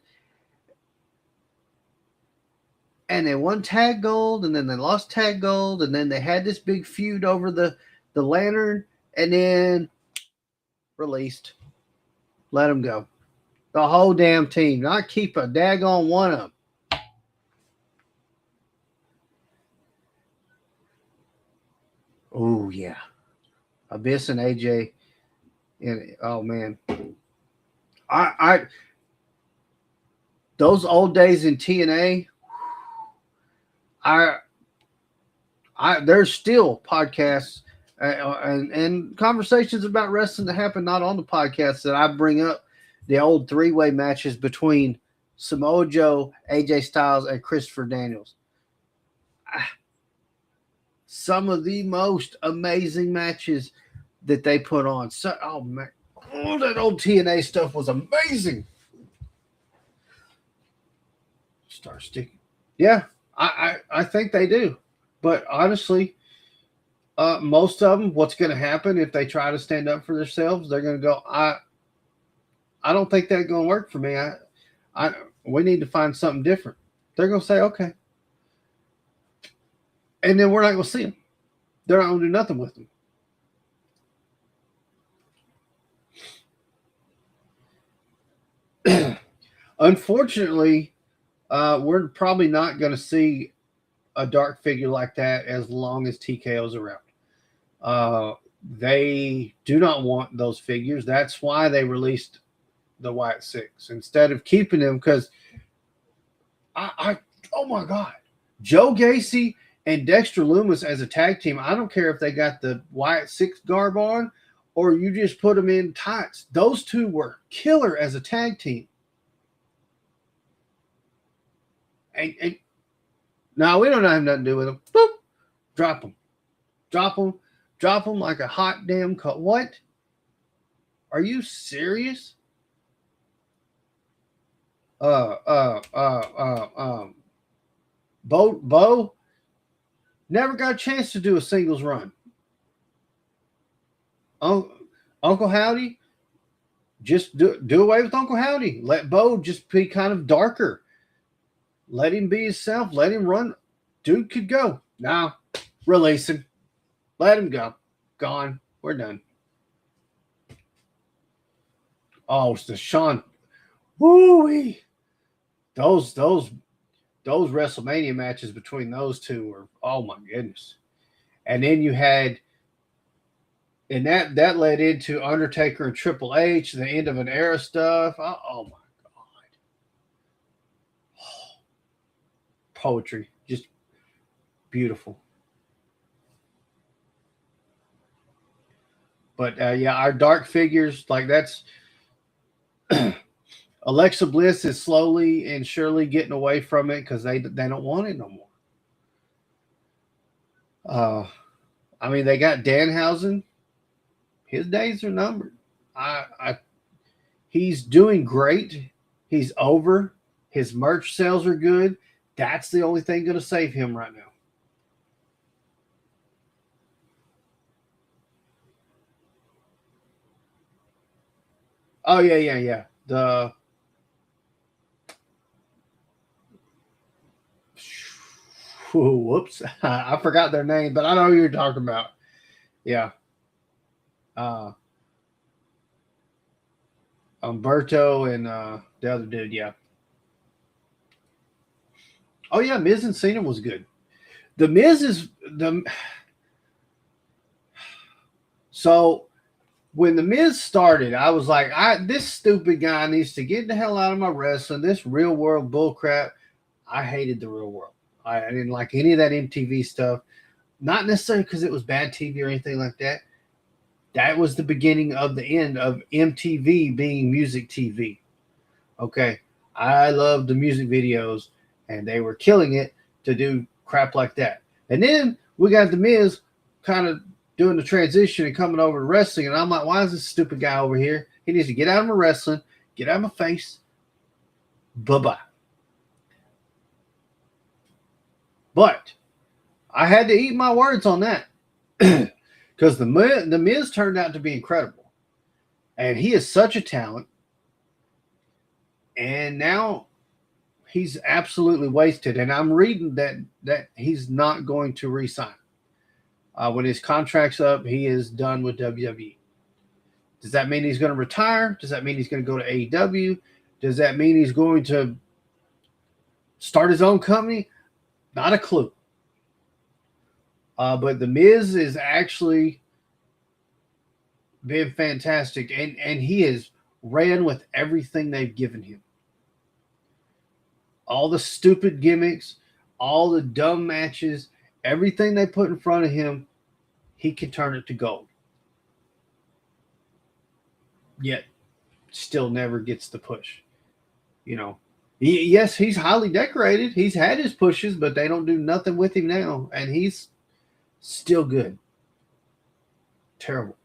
And they won tag gold, and then they lost tag gold, and then they had this big feud over the lantern, and then released, let them go. The whole damn team, not keep a daggone one of them. Oh yeah, Abyss and AJ, and oh man, I those old days in TNA, I there's still podcasts and conversations about wrestling that happen not on the podcast that I bring up the old 3-way matches between Samoa Joe, AJ Styles, and Christopher Daniels. Some of the most amazing matches that they put on. So, oh man, all that old TNA stuff was amazing. Start sticking. Yeah, I think they do. But honestly, most of them, what's going to happen if they try to stand up for themselves? They're going to go, I don't think that's going to work for me. We need to find something different. They're going to say, okay. And then we're not going to see them. They're not going to do nothing with them. Unfortunately, we're probably not going to see a dark figure like that as long as TKO's around. They do not want those figures. That's why they released the White Six instead of keeping them, because oh my God, Joe Gacy and Dexter Loomis as a tag team. I don't care if they got the White Six garb on or you just put them in tights. Those two were killer as a tag team. And now we don't have nothing to do with them. Boop, drop them, drop them like a hot damn cut. What? Are you serious? Bo never got a chance to do a singles run. Uncle Howdy, just do away with Uncle Howdy. Let Bo just be kind of darker. Let him be himself. Let him run. Dude could go. Now, release him. Let him go. Gone. We're done. Oh, it's the Sean. Woo-wee. Those WrestleMania matches between those two were, oh my goodness. And then you had, and that led into Undertaker and Triple H, the end of an era stuff. Oh my God. Poetry. Just beautiful. But yeah, our dark figures, like that's Alexa Bliss is slowly and surely getting away from it because they don't want it no more. Uh, I mean, they got Danhausen. His days are numbered. I he's doing great. He's over. His merch sales are good. That's the only thing going to save him right now. Oh yeah, yeah, yeah. The whoops, I forgot their name, but I know who you're talking about. Yeah, uh, Umberto and the other dude. Yeah. Oh yeah, Miz and Cena was good. The Miz is the so when the Miz started, I was like, this stupid guy needs to get the hell out of my wrestling. This real world bullcrap. I hated the real world. I didn't like any of that MTV stuff. Not necessarily because it was bad TV or anything like that. That was the beginning of the end of MTV being music TV. Okay. I loved the music videos and they were killing it to do crap like that. And then we got the Miz kind of doing the transition and coming over to wrestling. And I'm like, why is this stupid guy over here? He needs to get out of my wrestling, get out of my face. Bye bye. But I had to eat my words on that because the Miz turned out to be incredible. And he is such a talent. And now he's absolutely wasted. And I'm reading that he's not going to resign. When his contract's up, he is done with WWE. Does that mean he's going to retire? Does that mean he's going to go to AEW? Does that mean he's going to start his own company? Not a clue. But the Miz is actually been fantastic, and he has ran with everything they've given him. All the stupid gimmicks, all the dumb matches, everything they put in front of him, he can turn it to gold. Yet, still never gets the push. You know, yes, he's highly decorated. He's had his pushes, but they don't do nothing with him now, and he's still good. Terrible.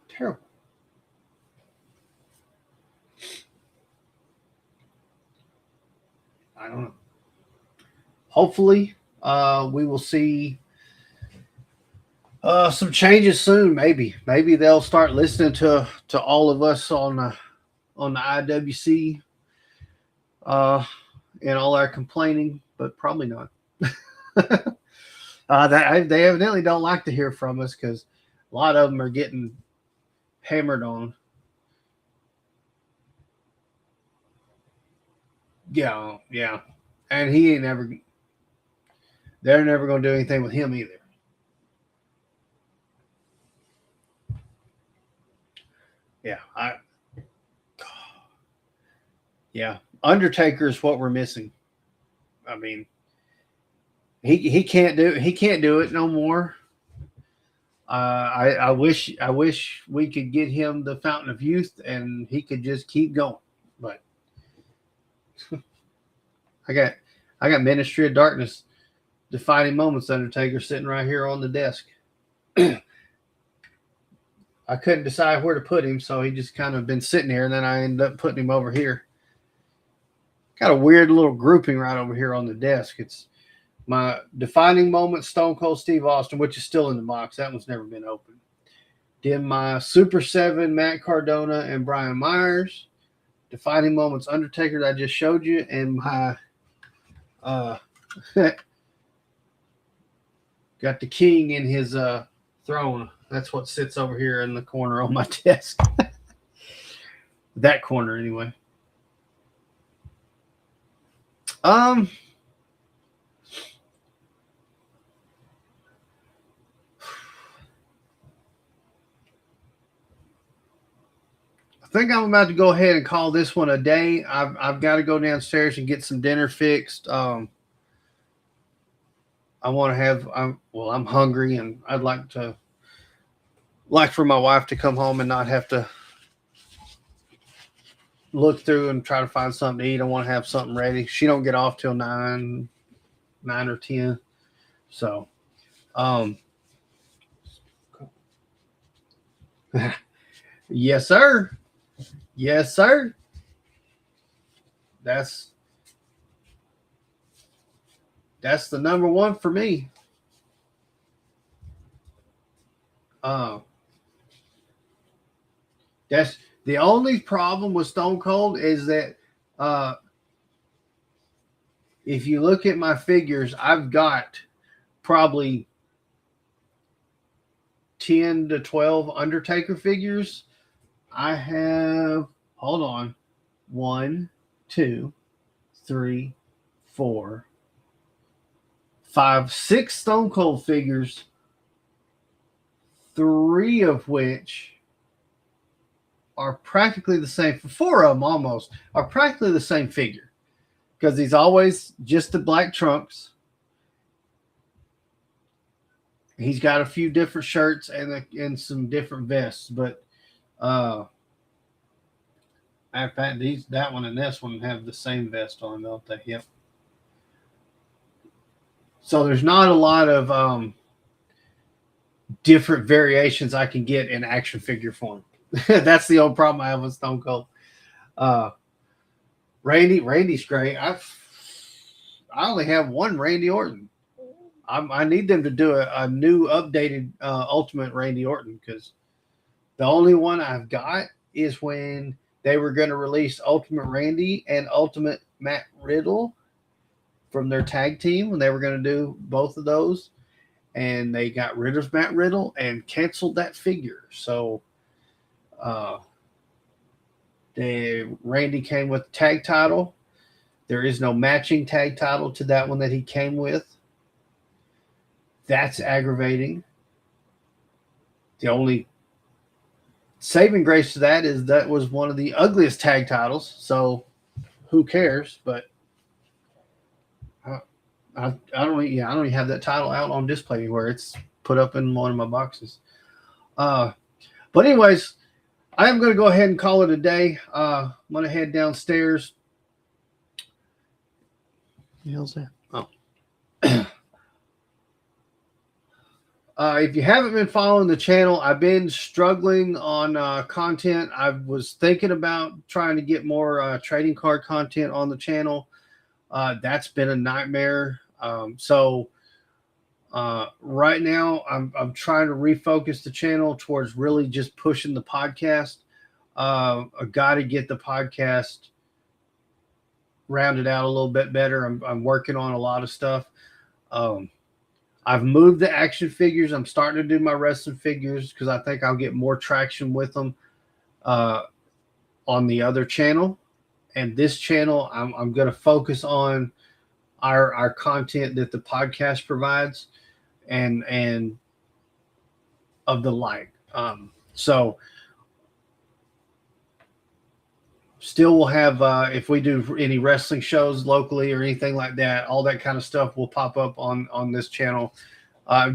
Terrible. I don't know. Hopefully, we will see some changes soon. Maybe they'll start listening to all of us on the IWC and all our complaining, but probably not. They evidently don't like to hear from us because a lot of them are getting hammered on. Yeah, yeah, and he ain't never. They're never going to do anything with him either. Yeah, yeah. Undertaker is what we're missing. I mean, he can't do it no more. I wish we could get him the Fountain of Youth and he could just keep going. But I got I got Ministry of Darkness, Defining Moments Undertaker sitting right here on the desk. I couldn't decide where to put him, so he just kind of been sitting here, and then I ended up putting him over here. Got a weird little grouping right over here on the desk. It's my Defining Moments Stone Cold Steve Austin, which is still in the box. That one's never been opened. Then my Super 7 Matt Cardona and Brian Myers. Defining Moments Undertaker that I just showed you. And my got the king in his throne. That's what sits over here in the corner on my desk. That corner, anyway. Um, think I'm about to go ahead and call this one a day. I've got to go downstairs and get some dinner fixed. I want to have. I'm hungry, and I'd like for my wife to come home and not have to look through and try to find something to eat. I want to have something ready. She don't get off till 9 or 10. So, yes, sir. Yes, sir. That's the number one for me. That's the only problem with Stone Cold is that if you look at my figures, I've got probably 10 to 12 Undertaker figures. I have, hold on, 1, 2, 3, 4, 5, 6 Stone Cold figures, 3 of which are practically the same. 4 of them almost are practically the same figure because he's always just the black trunks. He's got a few different shirts and some different vests, but in fact, that one and this one have the same vest on, don't they? Yep. So there's not a lot of different variations I can get in action figure form. That's the old problem I have with Stone Cold. Randy's great. I only have one Randy Orton. I need them to do a new updated Ultimate Randy Orton because the only one I've got is when they were going to release Ultimate Randy and Ultimate Matt Riddle from their tag team when they were going to do both of those, and they got rid of Matt Riddle and canceled that figure. So the Randy came with the tag title. There is no matching tag title to that one that he came with. That's aggravating. The only saving grace to that is that was one of the ugliest tag titles. So who cares? But I don't even have that title out on display anywhere. It's put up in one of my boxes. But anyways, I am going to go ahead and call it a day. I'm going to head downstairs. What the hell's that? Oh. If you haven't been following the channel, I've been struggling on content. I was thinking about trying to get more trading card content on the channel. That's been a nightmare. So right now, I'm trying to refocus the channel towards really just pushing the podcast. I got to get the podcast rounded out a little bit better. I'm working on a lot of stuff. I've moved the action figures. I'm starting to do my wrestling figures because I think I'll get more traction with them on the other channel. And this channel, I'm going to focus on our content that the podcast provides and of the like. So still we'll have, if we do any wrestling shows locally or anything like that, all that kind of stuff will pop up on this channel. I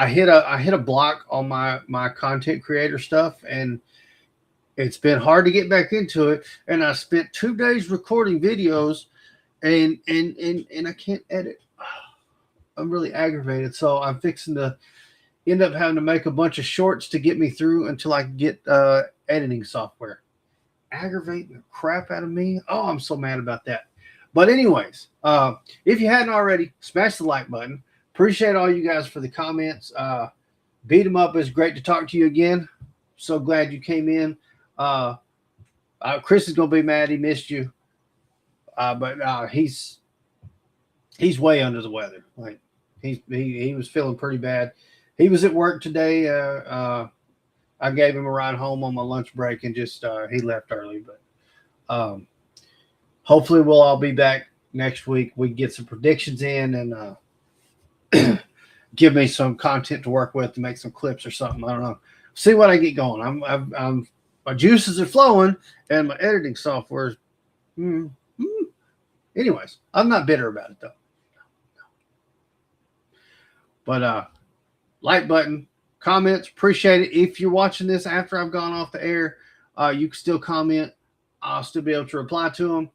hit a block on my content creator stuff, and it's been hard to get back into it. And I spent 2 days recording videos and I can't edit. I'm really aggravated. So I'm fixing to end up having to make a bunch of shorts to get me through until I can get editing software. Aggravating the crap out of me. Oh, I'm so mad about that. But anyways, if you hadn't already, smash the like button. Appreciate all you guys for the comments. Beat 'em up. It's great to talk to you again. So glad you came in. Chris is gonna be mad he missed you, but he's way under the weather. Like he was feeling pretty bad. He was at work today. I gave him a ride home on my lunch break and just he left early. But hopefully we'll all be back next week. We get some predictions in and give me some content to work with to make some clips or something. I don't know. See what I get going. my juices are flowing and my editing software is. Anyways, I'm not bitter about it though. But like button, comments, appreciate it. If you're watching this after I've gone off the air, you can still comment. I'll still be able to reply to them.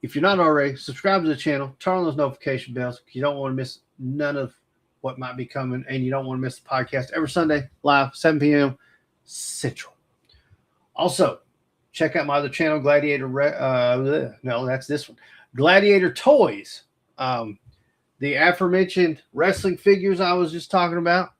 If you're not already, subscribe to the channel, turn on those notification bells. You don't want to miss none of what might be coming, and you don't want to miss the podcast every Sunday live, 7 p.m. Central. Also, check out my other channel, Gladiator. No, that's this one, Gladiator Toys. The aforementioned wrestling figures I was just talking about.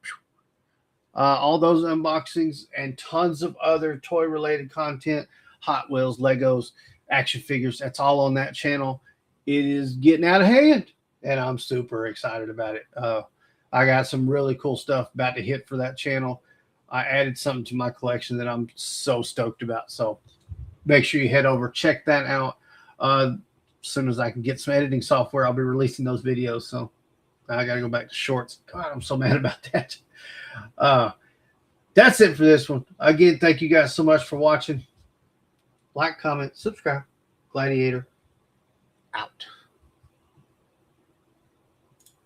All those unboxings and tons of other toy-related content, Hot Wheels, Legos, action figures. That's all on that channel. It is getting out of hand, and I'm super excited about it. I got some really cool stuff about to hit for that channel. I added something to my collection that I'm so stoked about. So make sure you head over, check that out. As soon as I can get some editing software, I'll be releasing those videos. So I got to go back to shorts. God, I'm so mad about that. That's it for this one. Again, thank you guys so much for watching. Like, comment, subscribe. Gladiator out.